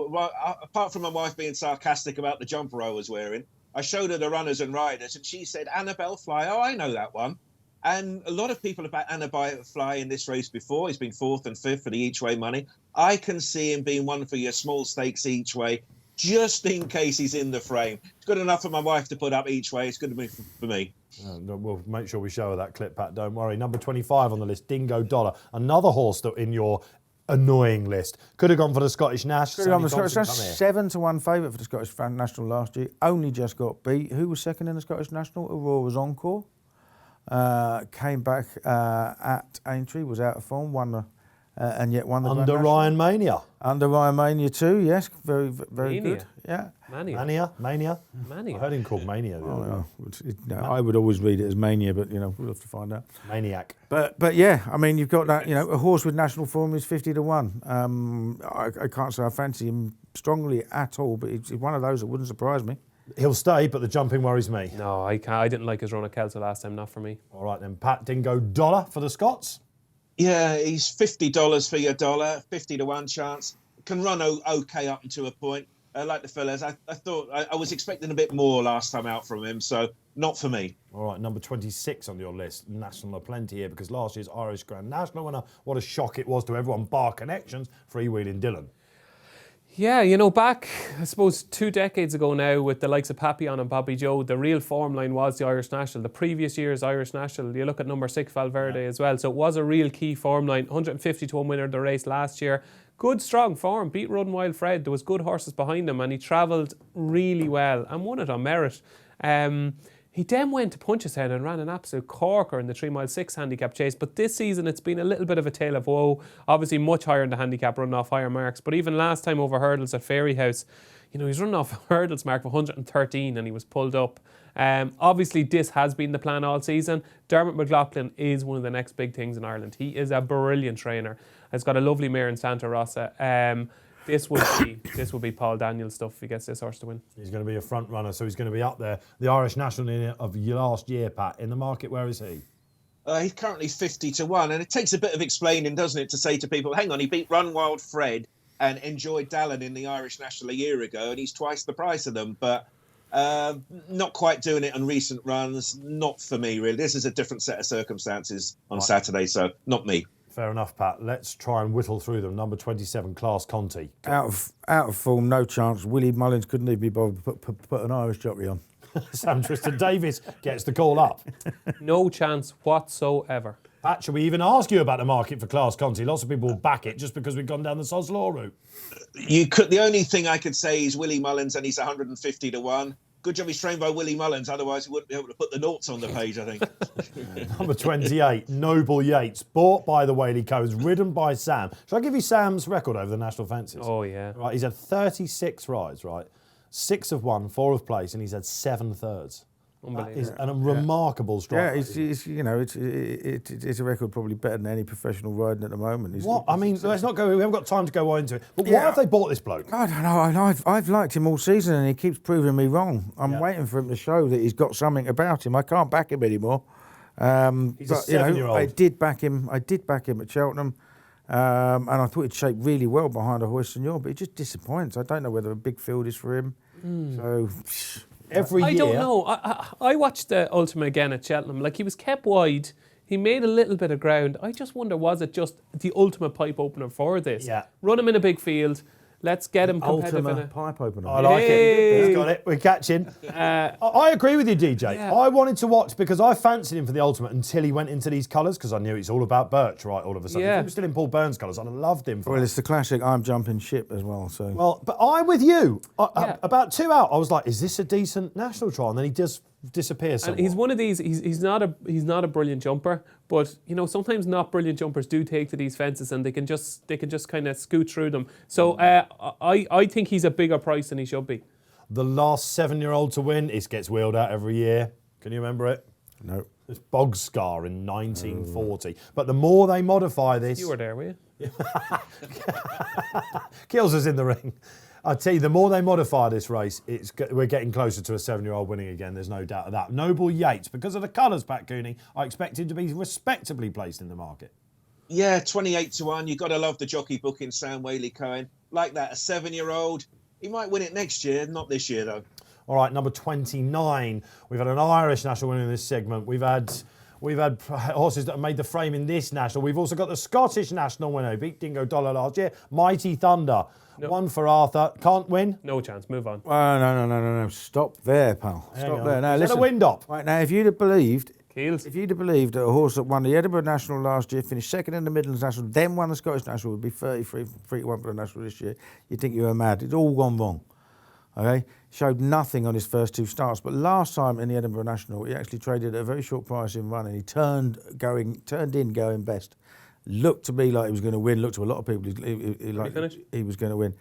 apart from my wife being sarcastic about the jumper I was wearing, I showed her the runners and riders, and she said, Annabelle Fly, oh, I know that one. And a lot of people have backed Annabelle Fly in this race before. He's been 4th and 5th for the each-way money. I can see him being one for your small stakes each way, just in case he's in the frame. It's good enough for my wife to put up each way. It's good enough for me. We'll make sure we show her that clip, Pat, don't worry. Number 25 on the list, Dingo Dollar. Another horse that in your annoying list. Could have gone for the Scottish Nash. Could have gone for Sonny the Thompson Scottish come here. 7-1 favourite for the Scottish National last year. Only just got beat. Who was second in the Scottish National? Aurora's Encore. Came back at Aintree, was out of form, and yet won the Grand Under National. Ryan Mania. Under Ryan Mania too, yes, very Mania. good. Yeah. Mania. Mania. Mania. I heard him called Mania. the other day. No, I would always read it as Mania, but we'll have to find out. Maniac. But yeah, I mean, you've got that. A horse with national form is 50-1. I can't say I fancy him strongly at all, but it's one of those that wouldn't surprise me. He'll stay, but the jumping worries me. No, I can't. I didn't like his run at Kelso last time, not for me. All right then, Pat, Dingo Dollar for the Scots. Yeah, he's $50 for your dollar, 50-1 chance. Can run okay up to a point. Like the fellas, I thought I was expecting a bit more last time out from him, so not for me. All right, number 26 on your list, National Aplenty here, because last year's Irish Grand National winner, what a shock it was to everyone, bar connections, freewheeling Dillon. Yeah, back, I suppose, 2 decades ago now with the likes of Papillon and Bobby Joe, the real form line was the Irish National. The previous year's Irish National, you look at number 6, Valverde as well. So it was a real key form line. 150-1 winner of the race last year. Good, strong form. Beat Run Wild Fred. There was good horses behind him and he travelled really well and won it on merit. He then went to Punchestown and ran an absolute corker in the 3 mile 6 handicap chase. But this season, it's been a little bit of a tale of woe. Obviously, much higher in the handicap, running off higher marks. But even last time over hurdles at Fairy House, he's running off a hurdles mark of 113 and he was pulled up. Obviously, this has been the plan all season. Dermot McLaughlin is one of the next big things in Ireland. He is a brilliant trainer. He's got a lovely mare in Santa Rosa. This would be Paul Daniels stuff if he gets this horse to win. He's going to be a front runner, so he's going to be up there. The Irish national of last year, Pat, in the market, where is he? He's currently 50-1, and it takes a bit of explaining, doesn't it, to say to people, hang on, he beat Run Wild Fred and Enjoy Dallin in the Irish National a year ago, and he's twice the price of them, but not quite doing it on recent runs. Not for me, really. This is a different set of circumstances on Saturday, so not me. Fair enough, Pat. Let's try and whittle through them. Number 27, Class Conti. Out of form, no chance. Willie Mullins couldn't even be bothered to put an Irish jockey on. Sam Tristan Davis gets the call up. No chance whatsoever. Pat, should we even ask you about the market for Class Conti? Lots of people will back it just because we've gone down the Soz Law route. The only thing I could say is Willie Mullins, and he's 150-1. Good job he's trained by Willie Mullins, otherwise he wouldn't be able to put the noughts on the page, I think. Number 28, Noble Yates, bought by the Whaley Coves, ridden by Sam. Shall I give you Sam's record over the national fences? Oh, yeah. Right, he's had 36 rides, right? 6 of 1, 4 of place, and he's had 7 thirds. That is a remarkable strike. Yeah, it's a record probably better than any professional riding at the moment. Let's not go. We haven't got time to go into it. But why have they bought this bloke? I don't know. I've liked him all season, and he keeps proving me wrong. I'm waiting for him to show that he's got something about him. I can't back him anymore. He's a 7-year-old. I did back him at Cheltenham, and I thought he'd shape really well behind a Hoist Senior, but he just disappoints. I don't know whether a big field is for him. So. Every year. I don't know. I watched the Ultima again at Cheltenham. Like, he was kept wide. He made a little bit of ground. I just wonder, was it just the ultimate pipe opener for this? Yeah. Run him in a big field. Let's get him competitive. Ultima pipe opener. I like it. He's got it. We're catching. I agree with you, DJ. Yeah. I wanted to watch because I fancied him for the Ultimate until he went into these colours because I knew it's all about Birch, right, all of a sudden. Yeah. If he was still in Paul Burns colours, I'd have loved him for Well, that. it's the classic I'm jumping ship as well. So. Well, but I'm with you. About 2 out, I was like, is this a decent national trial? And then he does disappear somewhat. And he's one of these. He's not a brilliant jumper, but sometimes not brilliant jumpers do take to these fences, and they can just kind of scoot through them. So I think he's a bigger price than he should be. The last 7-year-old to win, it gets wheeled out every year. Can you remember it? No. It's Bogscar in 1940. But the more they modify this... You were there, were you? Kills us in the ring. I tell you, the more they modify this race, we're getting closer to a 7-year-old winning again. There's no doubt of that. Noble Yates, because of the colours, Pat Cooney, I expect him to be respectably placed in the market. Yeah, 28-1. You've got to love the jockey book in Sam Whaley Cohen. Like that, a 7-year-old. He might win it next year, not this year, though. All right, number 29. We've had an Irish national winner in this segment. We've had horses that have made the frame in this national. We've also got the Scottish national winner who beat Dingo Dollar last year, Mighty Thunder. No. One for Arthur. Can't win. No chance. Move on. No. Stop there, pal. Stop there. Now, Is listen. that a wind up? Right, now, if you'd have believed Keels. that a horse that won the Edinburgh National last year, finished second in the Midlands National, then won the Scottish National, would be 33-1 for the National this year, you'd think you were mad. It's all gone wrong. Okay? Showed nothing on his first 2 starts, but last time in the Edinburgh National, he actually traded at a very short price in run, and he turned in going best. Looked to me like he was going to win. Looked to a lot of people he was going to win,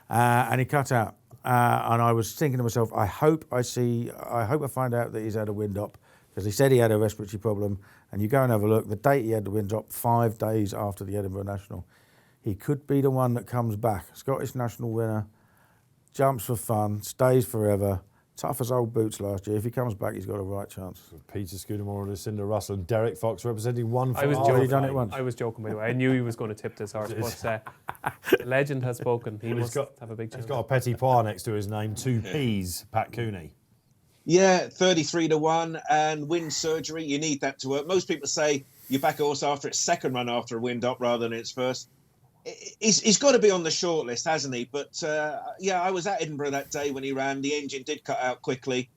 and he cut out. And I was thinking to myself, I hope I find out that he's had a wind up, because he said he had a respiratory problem. And you go and have a look. The date he had the wind up, 5 days after the Edinburgh National. He could be the one that comes back. Scottish National winner, jumps for fun, stays forever. Tough as old boots last year. If he comes back, he's got a right chance. Peter Scudamore, Lucinda Russell, and Derek Fox representing one for I was Arthur. joking. Done it once. I was joking, by the way. I knew he was going to tip this horse, but the legend has spoken. He must have a big chance. He's got a petit pois next to his name, 2 P's, Pat Cooney. Yeah, 33-1 and wind surgery. You need that to work. Most people say you back a horse after its second run after a wind up rather than its first. He's got to be on the short list, hasn't he? But I was at Edinburgh that day when he ran. The engine did cut out quickly.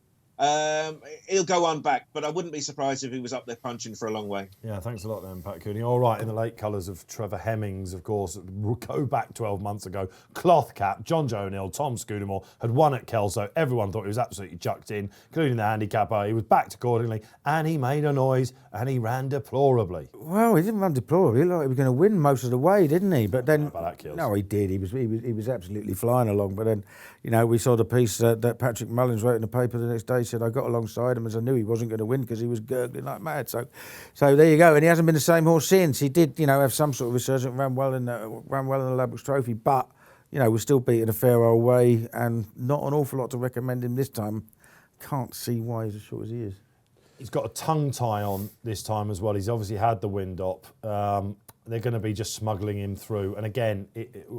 He'll go on back, but I wouldn't be surprised if he was up there punching for a long way. Yeah, thanks a lot then, Pat Cooney. All right, in the late colours of Trevor Hemmings, of course, go back 12 months ago. Cloth Cap, John Joe O'Neill, Tom Scudamore had won at Kelso. Everyone thought he was absolutely chucked in, including the handicapper. He was backed accordingly, and he made a noise, and he ran deplorably. Well, he didn't run deplorably. He looked like he was going to win most of the way, didn't he? But then, How about that, Kills? no, he did. He was absolutely flying along. But then, we saw the piece that Patrick Mullins wrote in the paper the next day. Said I got alongside him as I knew he wasn't going to win because he was gurgling like mad. So there you go. And he hasn't been the same horse since. He did, have some sort of resurgence, ran well in the Ladbrokes Trophy, but we're still beating a fair old way, and not an awful lot to recommend him this time. Can't see why he's as short as he is. He's got a tongue tie on this time as well. He's obviously had the wind up. They're going to be just smuggling him through. And again,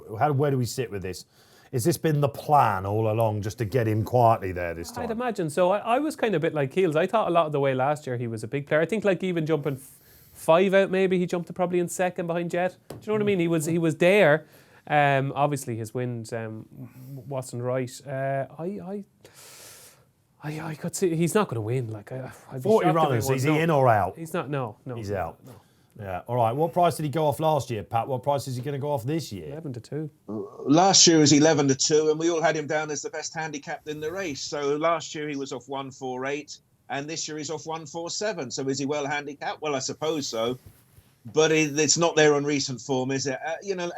where do we sit with this? Has this been the plan all along, just to get him quietly there this time? I'd imagine so. I was kind of a bit like Keels. I thought a lot of the way last year he was a big player. I think like even jumping 5 out maybe, he jumped probably in second behind Jet. Do you know what I mean? He was there. Obviously his wind wasn't right. I could see he's not going to win. Like 40 runners, is he in or out? He's not. No. He's out. No. Yeah. All right. What price did he go off last year, Pat? What price is he going to go off this year? 11-2. Last year was 11-2, and we all had him down as the best handicapped in the race. So last year he was off 148, and this year he's off 147. So is he well handicapped? Well, I suppose so. But it's not there on recent form, is it?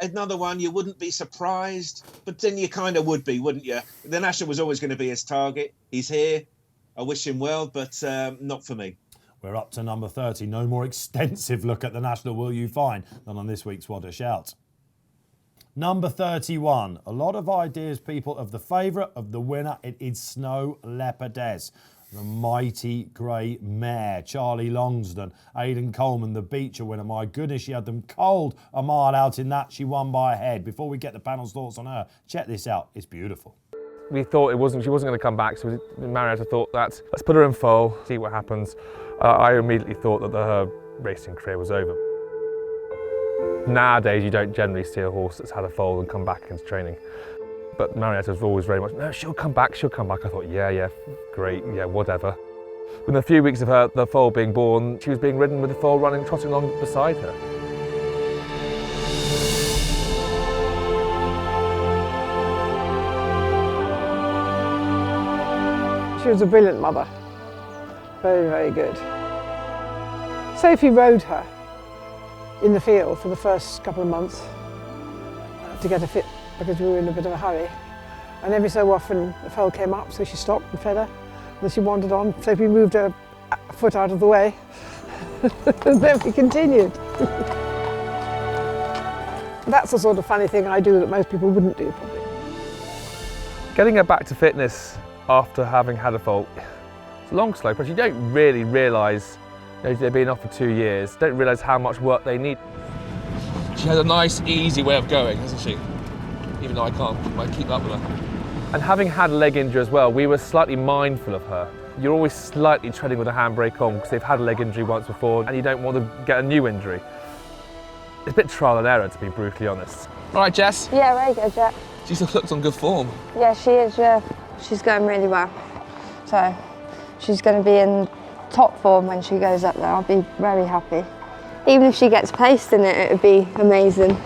Another one, you wouldn't be surprised, but then you kind of would be, wouldn't you? The National was always going to be his target. He's here. I wish him well, but not for me. We're up to number 30. No more extensive look at the National will you find than on this week's What a Shout. Number 31. A lot of ideas, people, of the favourite, of the winner. It is Snow Leopardess. The mighty grey mare, Charlie Longsdon, Aidan Coleman, the Beecher winner. My goodness, she had them cold a mile out in that. She won by a head. Before we get the panel's thoughts on her, check this out. It's beautiful. We thought she wasn't going to come back, so Marietta thought that let's put her in foal, see what happens. I immediately thought that her racing career was over. Nowadays, you don't generally see a horse that's had a foal and come back into training. But Marietta was always very much, no, she'll come back. I thought, yeah, great, yeah, whatever. Within a few weeks of the foal being born, she was being ridden with the foal trotting along beside her. She was a brilliant mother, very, very good. Sophie rode her in the field for the first couple of months to get her fit because we were in a bit of a hurry. And every so often the foal came up, so she stopped and fed her. And then she wandered on, Sophie moved her foot out of the way, and then we continued. That's the sort of funny thing I do that most people wouldn't do, probably. Getting her back to fitness after having had a foal, it's a long, slow process. You don't really realise, they've been off for 2 years, don't realise how much work they need. She has a nice, easy way of going, hasn't she? Even though I can't keep up with her. And having had a leg injury as well, we were slightly mindful of her. You're always slightly treading with a handbrake on because they've had a leg injury once before and you don't want to get a new injury. It's a bit trial and error, to be brutally honest. All right, Jess? Yeah, very good, Jack. She still looks on good form. Yeah, she is, yeah. She's going really well. So, she's going to be in top form when she goes up there. I'll be very happy. Even if she gets placed in it, it would be amazing.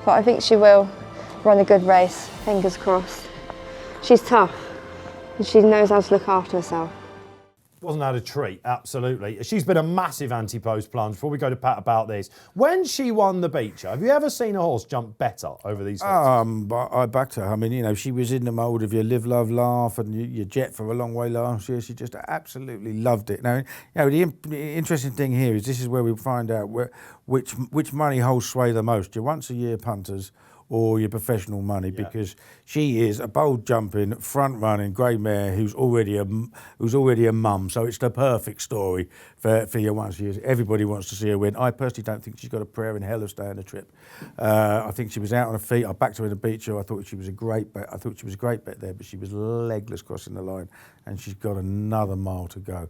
But I think she will run a good race, fingers crossed. She's tough, and she knows how to look after herself. Wasn't that a treat? Absolutely. She's been a massive anti-post plunge. Before we go to Pat about this, when she won the Beecher, have you ever seen a horse jump better over these fences? I backed her. I mean, she was in the mould of your live, love, laugh, and your jet for a long way last year. She just absolutely loved it. Now, the interesting thing here is this is where we find out which money holds sway the most. Your once-a-year punters or your professional money, because she is a bold jumping, front running grey mare who's already a mum. So it's the perfect story for your once a year. Everybody wants to see her win. I personally don't think she's got a prayer in hell of staying the trip. I think she was out on her feet. I backed her in the Beecher. I thought she was a great bet. There, but she was legless crossing the line, and she's got another mile to go.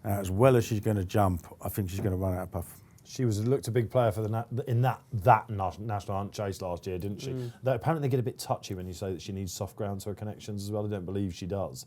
As well as she's going to jump, I think she's going to run out of puff. She looked a big player for in that National Hunt Chase last year, didn't she? Though apparently they get a bit touchy when you say that she needs soft ground to her connections as well. I don't believe she does.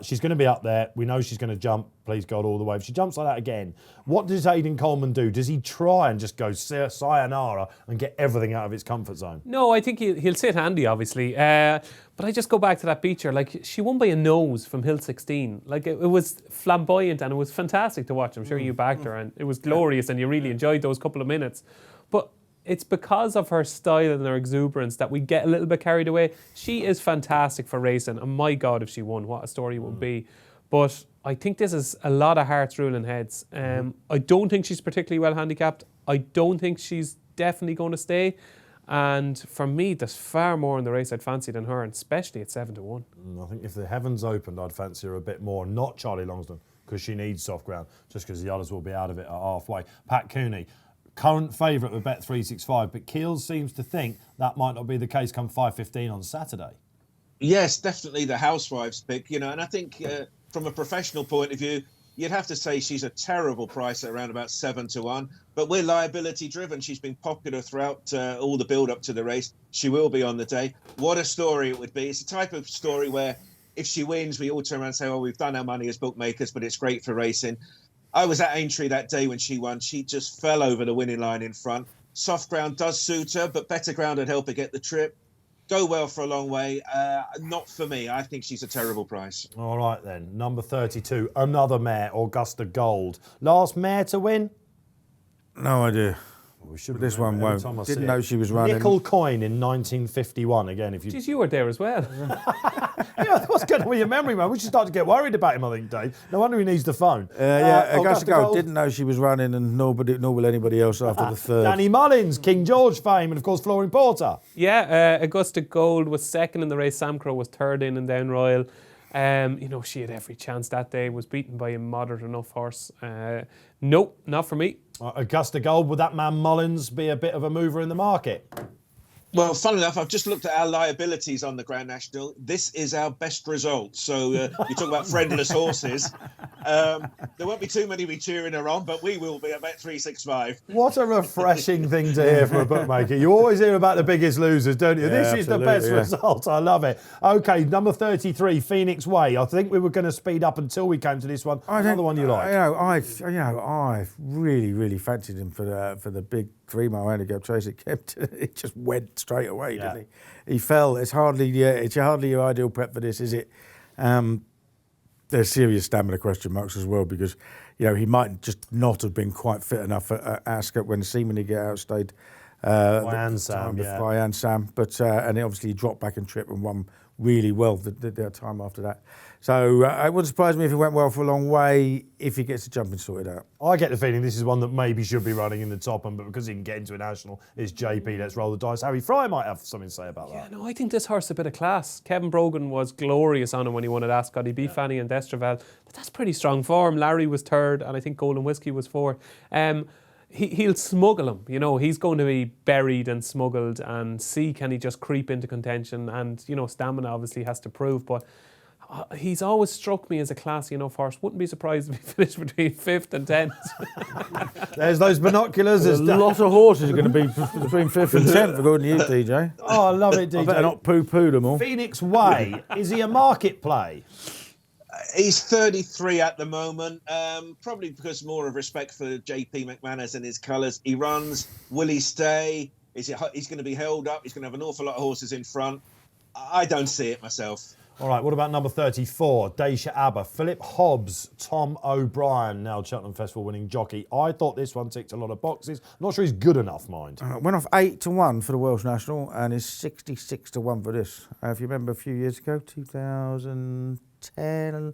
She's going to be up there. We know she's going to jump, please God, all the way. If she jumps like that again, what does Aidan Coleman do? Does he try and just go sayonara and get everything out of its comfort zone? No, I think he'll sit handy, obviously. But I just go back to that Beecher. Like, she won by a nose from Hill 16. Like, it was flamboyant and it was fantastic to watch. I'm sure you backed her and it was glorious and you really enjoyed those couple of minutes. But it's because of her style and her exuberance that we get a little bit carried away. She is fantastic for racing, and my God, if she won, what a story it would be. But I think this is a lot of hearts ruling heads. I don't think she's particularly well handicapped. I don't think she's definitely going to stay. And for me, there's far more in the race I'd fancy than her, and especially at 7-1. I think if the heavens opened, I'd fancy her a bit more. Not Charlie Longsdon, because she needs soft ground, just because the others will be out of it at halfway. Pat Cooney, current favourite with Bet365, but Keels seems to think that might not be the case come 5:15 on Saturday. Yes, definitely the housewives pick, and I think from a professional point of view, you'd have to say she's a terrible price at around about 7-1, but we're liability driven. She's been popular throughout all the build up to the race. She will be on the day. What a story it would be. It's a type of story where if she wins, we all turn around and say, we've done our money as bookmakers, but it's great for racing. I was at Aintree that day when she won. She just fell over the winning line in front. Soft ground does suit her, but better ground would help her get the trip. Go well for a long way. Not for me. I think she's a terrible price. All right then. Number 32, another mare, Augusta Gold. Last mare to win? No idea. We should This one won't. Didn't know she was running. Nickel coin in 1951. Again, if you. Jeez, you were there as well. Yeah, what's going on with your memory, man? We should start to get worried about him, I think, Dave. No wonder he needs the phone. Augusta Gold didn't know she was running, and nor will anybody else after the third. Danny Mullins, King George fame, and of course Flooring Porter. Yeah, Augusta Gold was second in the race. Sam Crow was third in and down Royal. She had every chance that day. Was beaten by a moderate enough horse. Nope, not for me. Augusta Gold, would that man Mullins be a bit of a mover in the market? Well, fun enough, I've just looked at our liabilities on the Grand National. This is our best result. So you talk about friendless horses. There won't be too many we cheering her on, but we will be at Bet365. What a refreshing thing to hear from a bookmaker. You always hear about the biggest losers, don't you? Yeah, This is the best result. I love it. Okay, number 33, Phoenix Way. I think we were going to speed up until we came to this one. Another one you like? I really fancied him for the big 3 mile handicap chase at Kempton. It just went straight away, didn't he? He fell. It's hardly your ideal prep for this, is it? There's serious stamina question marks as well, because he might just not have been quite fit enough at Ascot when seemingly get outstayed By Sam, but and obviously he dropped back and tripped and won really well the time after that. So it wouldn't surprise me if it went well for a long way, if he gets the jumping sorted out. I get the feeling this is one that maybe should be running in the top end, but because he can get into a national, it's JP, let's roll the dice. Harry Fry might have something to say about that. Yeah, no, I think this horse is a bit of class. Kevin Brogan was glorious on him when he won at Ascot. He beat Fanny and Destravel. But that's pretty strong form. Larry was third, and I think Golden Whiskey was fourth. He'll smuggle him, he's going to be buried and smuggled, and see can he just creep into contention, and stamina obviously has to prove, but he's always struck me as a classy enough horse. Wouldn't be surprised if he finished between 5th and 10th. There's those binoculars. There's a lot of horses are going to be between 5th and 10th according to you, DJ. Oh, I love it, DJ. I better not poo-poo them all. Phoenix Way, is he a market play? He's 33 at the moment, probably because more of respect for JP McManus and his colours. He runs. Will he stay? He's going to be held up. He's going to have an awful lot of horses in front. I don't see it myself. All right, what about number 34, Dacia Abba, Philip Hobbs, Tom O'Brien, now Cheltenham Festival winning jockey. I thought this one ticked a lot of boxes. I'm not sure he's good enough, mind. Went off 8-1 for the Welsh National and is 66-1 for this. If you remember a few years ago, 2010,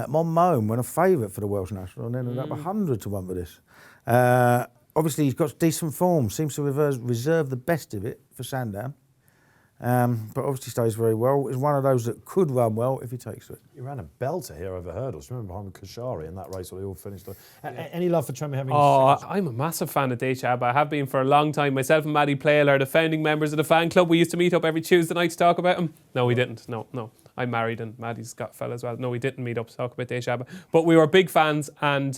Monmouth went a favourite for the Welsh National and ended up 100-1 for this. Obviously, he's got decent form, seems to reserve the best of it for Sandown. But obviously stays very well. Is one of those that could run well if he takes it. He ran a belter here over hurdles. Remember behind Kashari in that race where they all finished. Any love for Tremor having? I'm a massive fan of Dacia Abba. I have been for a long time. Myself and Maddie Playle are the founding members of the fan club. We used to meet up every Tuesday night to talk about him. No, we didn't. No. I'm married and Maddie's got a fella as well. No, we didn't meet up to talk about Dacia Abba. But we were big fans, and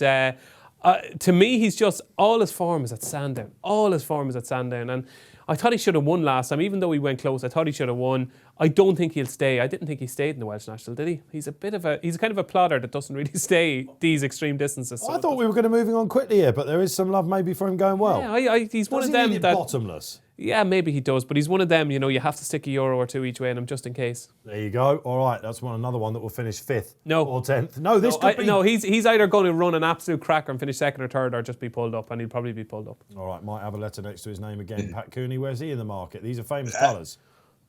To me, he's just, all his form is at Sandown. All his form is at Sandown. And I thought he should have won last time. Even though he went close, I thought he should have won. I don't think he'll stay. I didn't think he stayed in the Welsh National, did he? He's kind of a plodder that doesn't really stay these extreme distances. So I thought we were going to moving on quickly here, but there is some love maybe for him going well. Yeah, he's one of them that bottomless. Yeah, maybe he does, but he's one of them, you have to stick €1 or 2 each way in him just in case. There you go. All right, that's another one that will finish 5th or 10th. He's either going to run an absolute cracker and finish 2nd or 3rd or just be pulled up, and he'll probably be pulled up. All right, might have a letter next to his name again. Pat Cooney, where's he in the market? These are famous colours.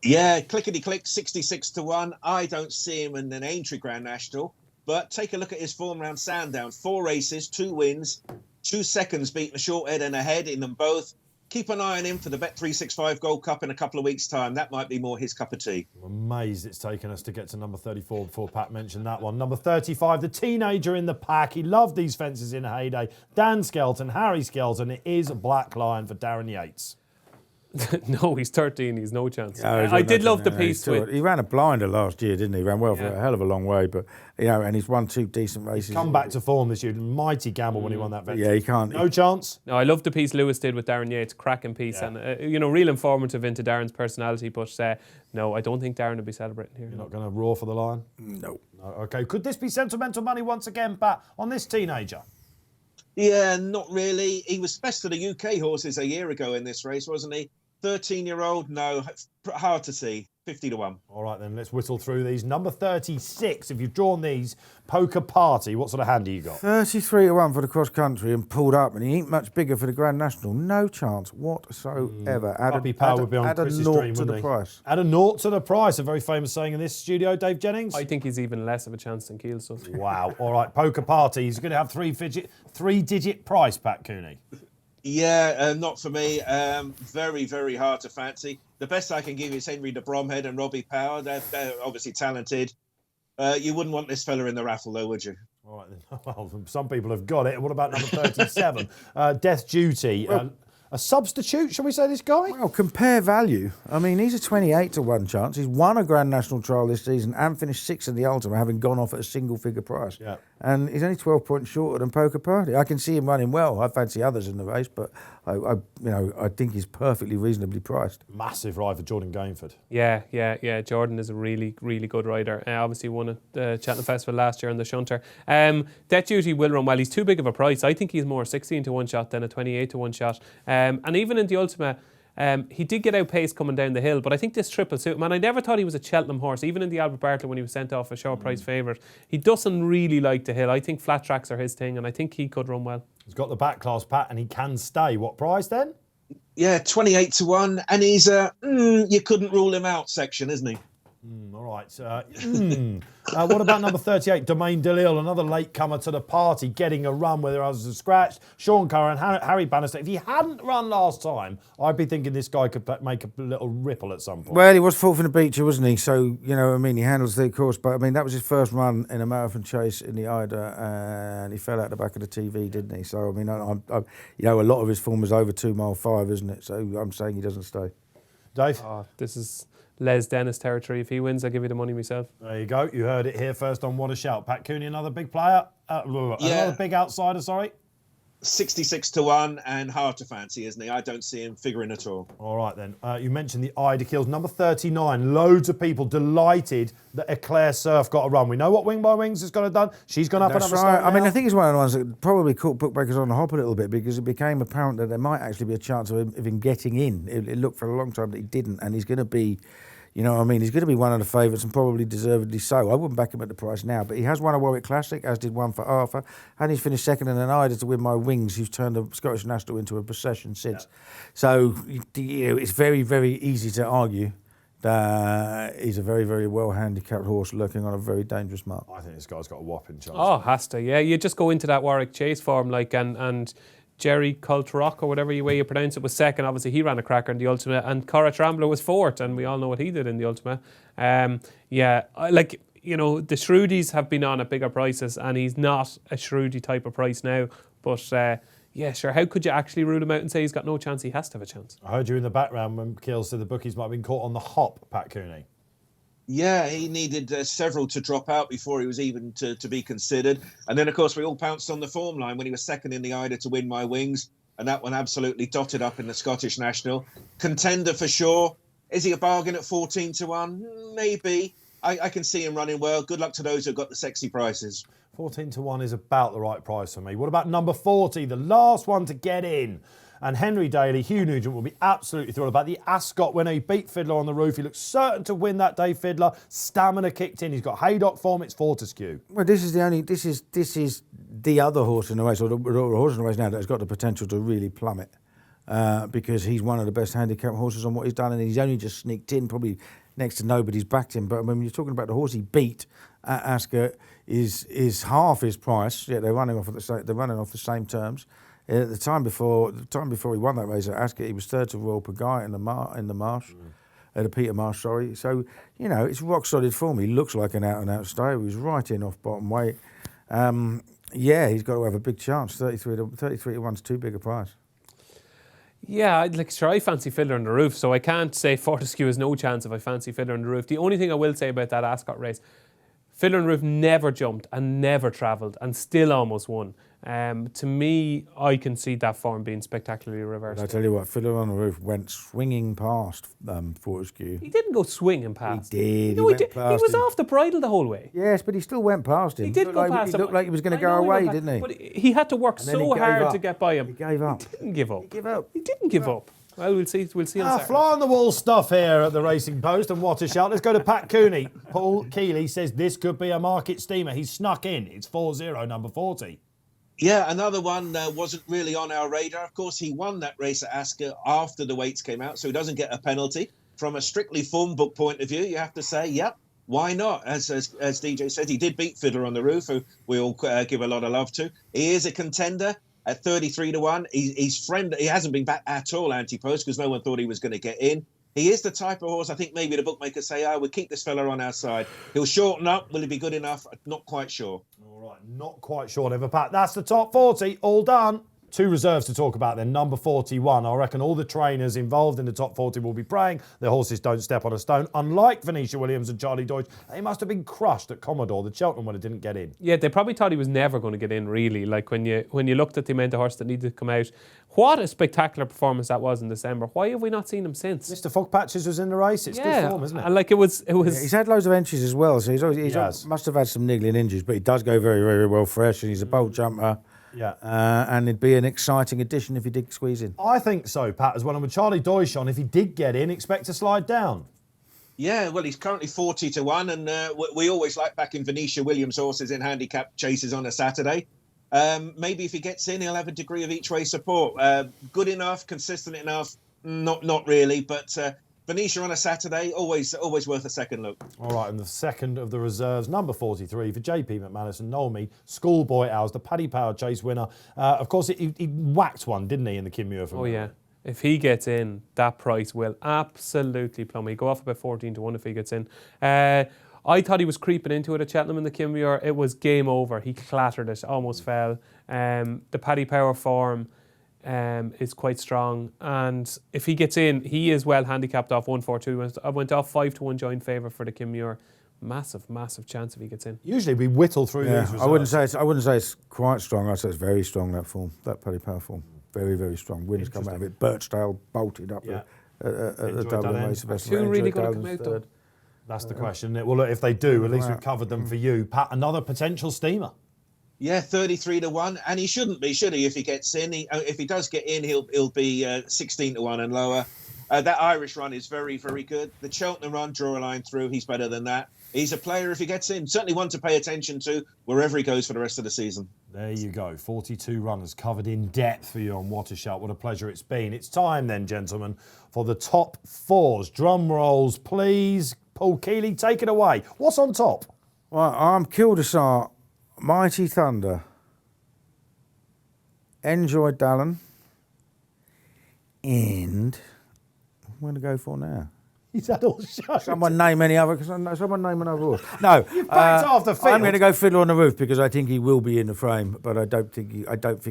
Yeah, clickety-click, 66 to 1. I don't see him in an Aintree Grand National, but take a look at his form round Sandown. 4 races, 2 wins, 2 seconds beating a short head and a head in them both. Keep an eye on him for the Bet365 Gold Cup in a couple of weeks' time. That might be more his cup of tea. I'm amazed it's taken us to get to number 34 before Pat mentioned that one. Number 35, the teenager in the pack. He loved these fences in a heyday. Dan Skelton, Harry Skelton. It is a Black Lion for Darren Yates. No, he's 13. He's no chance. Yeah, I did love the piece. He ran a blinder last year, didn't he? He ran well for a hell of a long way, but and he's won 2 decent races. He's come back to form this year. Mighty gamble when he won that venture. Yeah, he can't. No chance. No, I love the piece Lewis did with Darren Yates. Cracking piece, and real informative into Darren's personality. But no, I don't think Darren will be celebrating here. You're not going to roar for the Lion? No. Okay. Could this be sentimental money once again, Pat, on this teenager? Yeah, not really. He was best of the UK horses a year ago in this race, wasn't he? 13-year-old, no, hard to see. 50 to 1. All right, then let's whittle through these. Number 36, if you've drawn these, Poker Party, what sort of hand have you got? 33 to 1 for the cross country and pulled up, and he ain't much bigger for the Grand National. No chance whatsoever. Puppy Power would be on Chris's dream, wouldn't he? Price. Add a naught to the price, a very famous saying in this studio, Dave Jennings. I think he's even less of a chance than Keels does. Wow. All right, Poker Party, he's going to have three-digit price, Pat Cooney. Yeah, not for me. Very, very hard to fancy. The best I can give you is Henry de Bromhead and Robbie Power. They're obviously talented. You wouldn't want this fella in the raffle, though, would you? All right, then. Well, some people have got it. What about number 37? Death Duty. A substitute, shall we say, this guy? Well, compare value. I mean, he's a 28 to 1 chance. He's won a Grand National trial this season and finished 6th in the Ultimate, having gone off at a single-figure price. Yeah. And he's only 12 points shorter than Poker Party. I can see him running well. I fancy others in the race, but I think he's perfectly reasonably priced. Massive ride for Jordan Gainford. Yeah. Jordan is a really, really good rider. Obviously won at the Cheltenham Festival last year on the shunter. Death Duty will run well. He's too big of a price. I think he's more 16 to 1 shot than a 28 to 1 shot. And even in the Ultimate, he did get outpaced coming down the hill, but I think this triple suit, man, I never thought he was a Cheltenham horse, even in the Albert Bartlett when he was sent off a short price favourite. He doesn't really like the hill. I think flat tracks are his thing, and I think he could run well. He's got the back class, Pat, and he can stay. What price then? Yeah, 28 to 1, and he's you couldn't rule him out section, isn't he? All right. What about number 38, Domaine Delille, another latecomer to the party, getting a run where there was a scratch. Sean Curran, Harry Bannister. If he hadn't run last time, I'd be thinking this guy could make a little ripple at some point. Well, he was 4th in the Beecher, wasn't he? So, he handles the course. But, that was his first run in a marathon chase in the Ida, and he fell out the back of the TV, didn't he? So, a lot of his form is over 2 mile 5, isn't it? So, I'm saying he doesn't stay. Dave? This is Les Dennis territory. If he wins, I'll give you the money myself. There you go. You heard it here first on What a Shout. Pat Cooney, another big player. Another big outsider, sorry. 66 to 1 and hard to fancy, isn't he? I don't see him figuring at all. All right, then. You mentioned the Ida Kills. Number 39. Loads of people delighted that Eclair Surf got a run. We know what Wing by Wings has got it done. She's gone up another stone. I think it's one of the ones that probably caught bookmakers on the hop a little bit because it became apparent that there might actually be a chance of him getting in. It looked for a long time that he didn't, and he's going to be... He's going to be one of the favourites and probably deservedly so. I wouldn't back him at the price now, but he has won a Warwick Classic, as did one for Arthur, and he's finished 2nd in an Ida to Win My Wings, who's turned the Scottish National into a procession since. Yeah. So, it's very, very easy to argue that he's a very, very well-handicapped horse lurking on a very dangerous mark. I think this guy's got a whopping chance. Oh, has to, yeah. You just go into that Warwick Chase form, and Jerry Coltrock, or whatever way you pronounce it, was 2nd. Obviously, he ran a cracker in the Ultimate, and Cora Trambler was 4th, and we all know what he did in the Ultimate. The Shrewdies have been on at bigger prices, and he's not a Shrewdy type of price now. But, sure, how could you actually rule him out and say he's got no chance? He has to have a chance. I heard you in the background when Keel said the bookies might have been caught on the hop, Pat Cooney. Yeah, he needed several to drop out before he was even to be considered. And then, of course, we all pounced on the form line when he was second in the Ida to Win My Wings. And that one absolutely dotted up in the Scottish National. Contender for sure. Is he a bargain at 14-1? Maybe. I can see him running well. Good luck to those who've got the sexy prices. 14-1 is about the right price for me. What about number 40, the last one to get in? And Henry Daly, Hugh Nugent will be absolutely thrilled about the Ascot winner. He beat Fiddler on the Roof. He looks certain to win that day, Fiddler. Stamina kicked in. He's got Haydock form. It's Fortescue. Well, this is the other horse in the race, or the horse in the race now that has got the potential to really plummet, because he's one of the best handicapped horses on what he's done, and he's only just sneaked in. Probably next to nobody's backed him. But when you're talking about the horse he beat at Ascot, is half his price. Yeah, they're running off the same terms. At the time before he won that race at Ascot, he was third to Royal Pagaille in the Marsh, the Peter Marsh, sorry. So, it's rock solid form. He looks like an out-and-out stayer. He's right in off bottom weight. He's got to have a big chance. 33-1's too big a price. Yeah, I fancy Fiddler on the Roof, so I can't say Fortescue has no chance if I fancy Fiddler on the Roof. The only thing I will say about that Ascot race, Fiddler on the Roof never jumped and never travelled and still almost won. To me, I can see that form being spectacularly reversed. But I tell you what, Fiddler on the Roof went swinging past Fortescue. He didn't go swinging past. He did. No, he was off the bridle the whole way. Yes, but he still went past him. He did go past him. He looked like he was going to go away, didn't he? But he had to work so hard to get by him. He gave up. He didn't give up. He didn't give up. Well, we'll see on Saturday. Fly on the wall stuff here at the Racing Post and What a Shout. Let's go to Pat Cooney. Paul Kealy says this could be a market steamer. He's snuck in. It's 4-0, number 40. Yeah, another one wasn't really on our radar. Of course, he won that race at Ascot after the weights came out, so he doesn't get a penalty. From a strictly form book point of view, you have to say, yep, why not? As DJ said, he did beat Fiddler on the Roof, who we all give a lot of love to. He is a contender at 33-1. He hasn't been back at all anti-post because no one thought he was going to get in. He is the type of horse I think maybe the bookmakers say, we'll keep this fella on our side. He'll shorten up. Will he be good enough? Not quite sure. All right, not quite sure, never, Pat. That's the top 40, all done. Two reserves to talk about then. Number 41, I reckon all the trainers involved in the top 40 will be praying their horses don't step on a stone. Unlike Venetia Williams and Charlie Deutsch, they must have been crushed at Commodore, the Cheltenham one that didn't get in. Yeah, they probably thought he was never going to get in, really. Like when you looked at the amount of horse that needed to come out, what a spectacular performance that was in December. Why have we not seen him since? Mr. Fuck Patches was in the race. It's good form, isn't it? And like it was. Yeah, he's had loads of entries as well, so he must have had some niggling injuries, but he does go very, very well fresh, and he's a bold jumper. Yeah. And it'd be an exciting addition if he did squeeze in. I think so, Pat, as well. And with Charlie Deutsch on, if he did get in, expect to slide down. Yeah, well, he's currently 40-1, and we always like backing Venetia Williams horses in handicap chases on a Saturday. Maybe if he gets in, he'll have a degree of each way support. Good enough, consistent enough, not really, but Venetia on a Saturday, always worth a second look. All right, and the second of the reserves, number 43 for JP McManus and Noel Mead, Schoolboy Owls, the Paddy Power Chase winner. Of course, he whacked one, didn't he, in the Kim Muir? Oh, yeah. If he gets in, that price will absolutely plummet. He'll go off about 14-1 if he gets in. I thought he was creeping into it at Cheltenham in the Kim Muir. It was game over. He clattered it, almost fell. The Paddy Power form is quite strong, and if he gets in, he is well handicapped off 1-4-2. I went off 5-1 joint favour for the Kim Muir. Massive chance if he gets in. Usually we whittle through these reserves. I wouldn't say it's quite strong. I'd say it's very strong, that form, that Paddy Power form. Very, very strong. Winners come out of it. Birchdale bolted up at the Dublin race. Two really going to come out though. That's the question, isn't it? Well, look, if they do, at least we've covered them for you. Pat, another potential steamer. Yeah, 33-1, and he shouldn't be, should he? If he gets in, if he does get in, he'll be 16-1 and lower. That Irish run is very, very good. The Cheltenham run, draw a line through. He's better than that. He's a player if he gets in. Certainly one to pay attention to wherever he goes for the rest of the season. There you go. 42 runners covered in depth for you on What a Shout. What a pleasure it's been. It's time then, gentlemen, for the top fours. Drum rolls, please. Paul Kealy, take it away. What's on top? Well, I'm Kildesart, Mighty Thunder, Enjoy Dallin, and I'm going to go for now. He's had all show. Someone name another horse. No, You've backed off the field. I'm going to go Fiddler on the Roof because I think he will be in the frame, but I don't think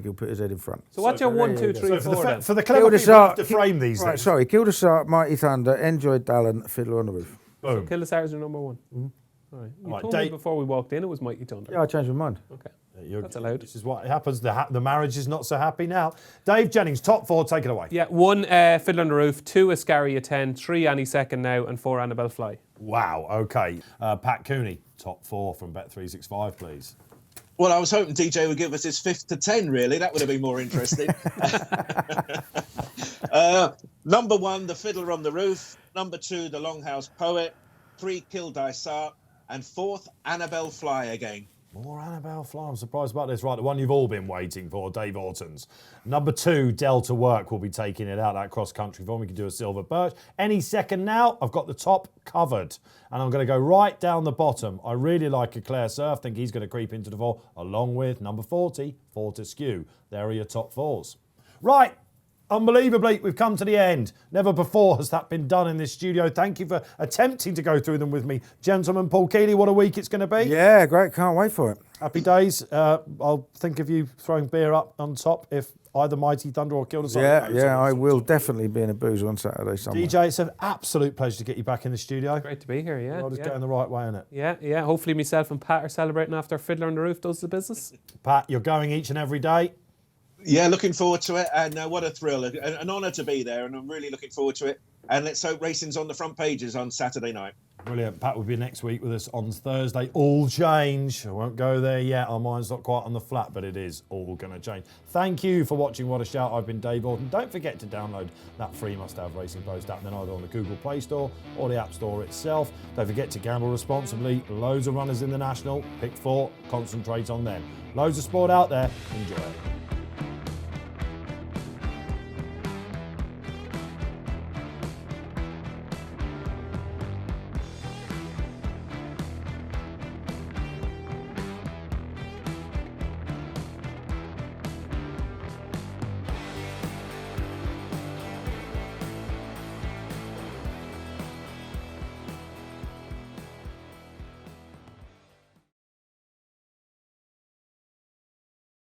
he'll put his head in front. So what's your 1, 2, 3, 4? For the clever people who have to frame these things. Sorry, Kildesart, Mighty Thunder, Enjoy Dallin, Fiddler on the Roof. Boom. Kilisar's your number one. All right. You Right, told me Dave- before we walked in it was Mighty Thunder. Yeah, I changed my mind. Okay. You're- That's allowed. This is what happens. The marriage is not so happy now. Dave Jennings, top 4, take it away. Yeah, 1 Fiddler on the Roof, 2 Ascaria 10, 3 Annie Second Now, and 4 Annabelle Fly. Wow, okay. Pat Cooney, top 4 from Bet365, please. Well, I was hoping DJ would give us his 5th to 10, really. That would have been more interesting. Number 1, The Fiddler on the Roof. Number 2, The Longhouse Poet. 3, Kill Dysart. And 4th, Annabelle Fly again. More Annabelle Fly. I'm surprised about this. Right, the one you've all been waiting for, Dave Orton's. Number 2, Delta Work will be taking it out, that cross-country form. We can do a silver birch. Any second now, I've got the top covered. And I'm going to go right down the bottom. I really like Eclair Surf. Think he's going to creep into the 4, along with number 40, Fortescue. There are your top 4s. Right. Unbelievably, we've come to the end. Never before has that been done in this studio. Thank you for attempting to go through them with me. Gentlemen, Paul Kealy, what a week it's going to be. Yeah, great. Can't wait for it. Happy days. I'll think of you throwing beer up on top if either Mighty Thunder or Kill the Yeah, I will definitely be in a boozer on Saturday somewhere. DJ, it's an absolute pleasure to get you back in the studio. Great to be here, yeah. Well, just yeah. going the right way, innit? Yeah. Hopefully myself and Pat are celebrating after Fiddler on the Roof does the business. Pat, you're going each and every day. Yeah, looking forward to it. And what a thrill. An honour to be there. And I'm really looking forward to it. And let's hope racing's on the front pages on Saturday night. Brilliant. Pat will be next week with us on Thursday. All change. I won't go there yet. Our mind's not quite on the flat, but it is all going to change. Thank you for watching What a Shout. I've been Dave Orton. Don't forget to download that free must-have Racing Post app, then either on the Google Play Store or the App Store itself. Don't forget to gamble responsibly. Loads of runners in the National. Pick 4. Concentrate on them. Loads of sport out there. Enjoy it.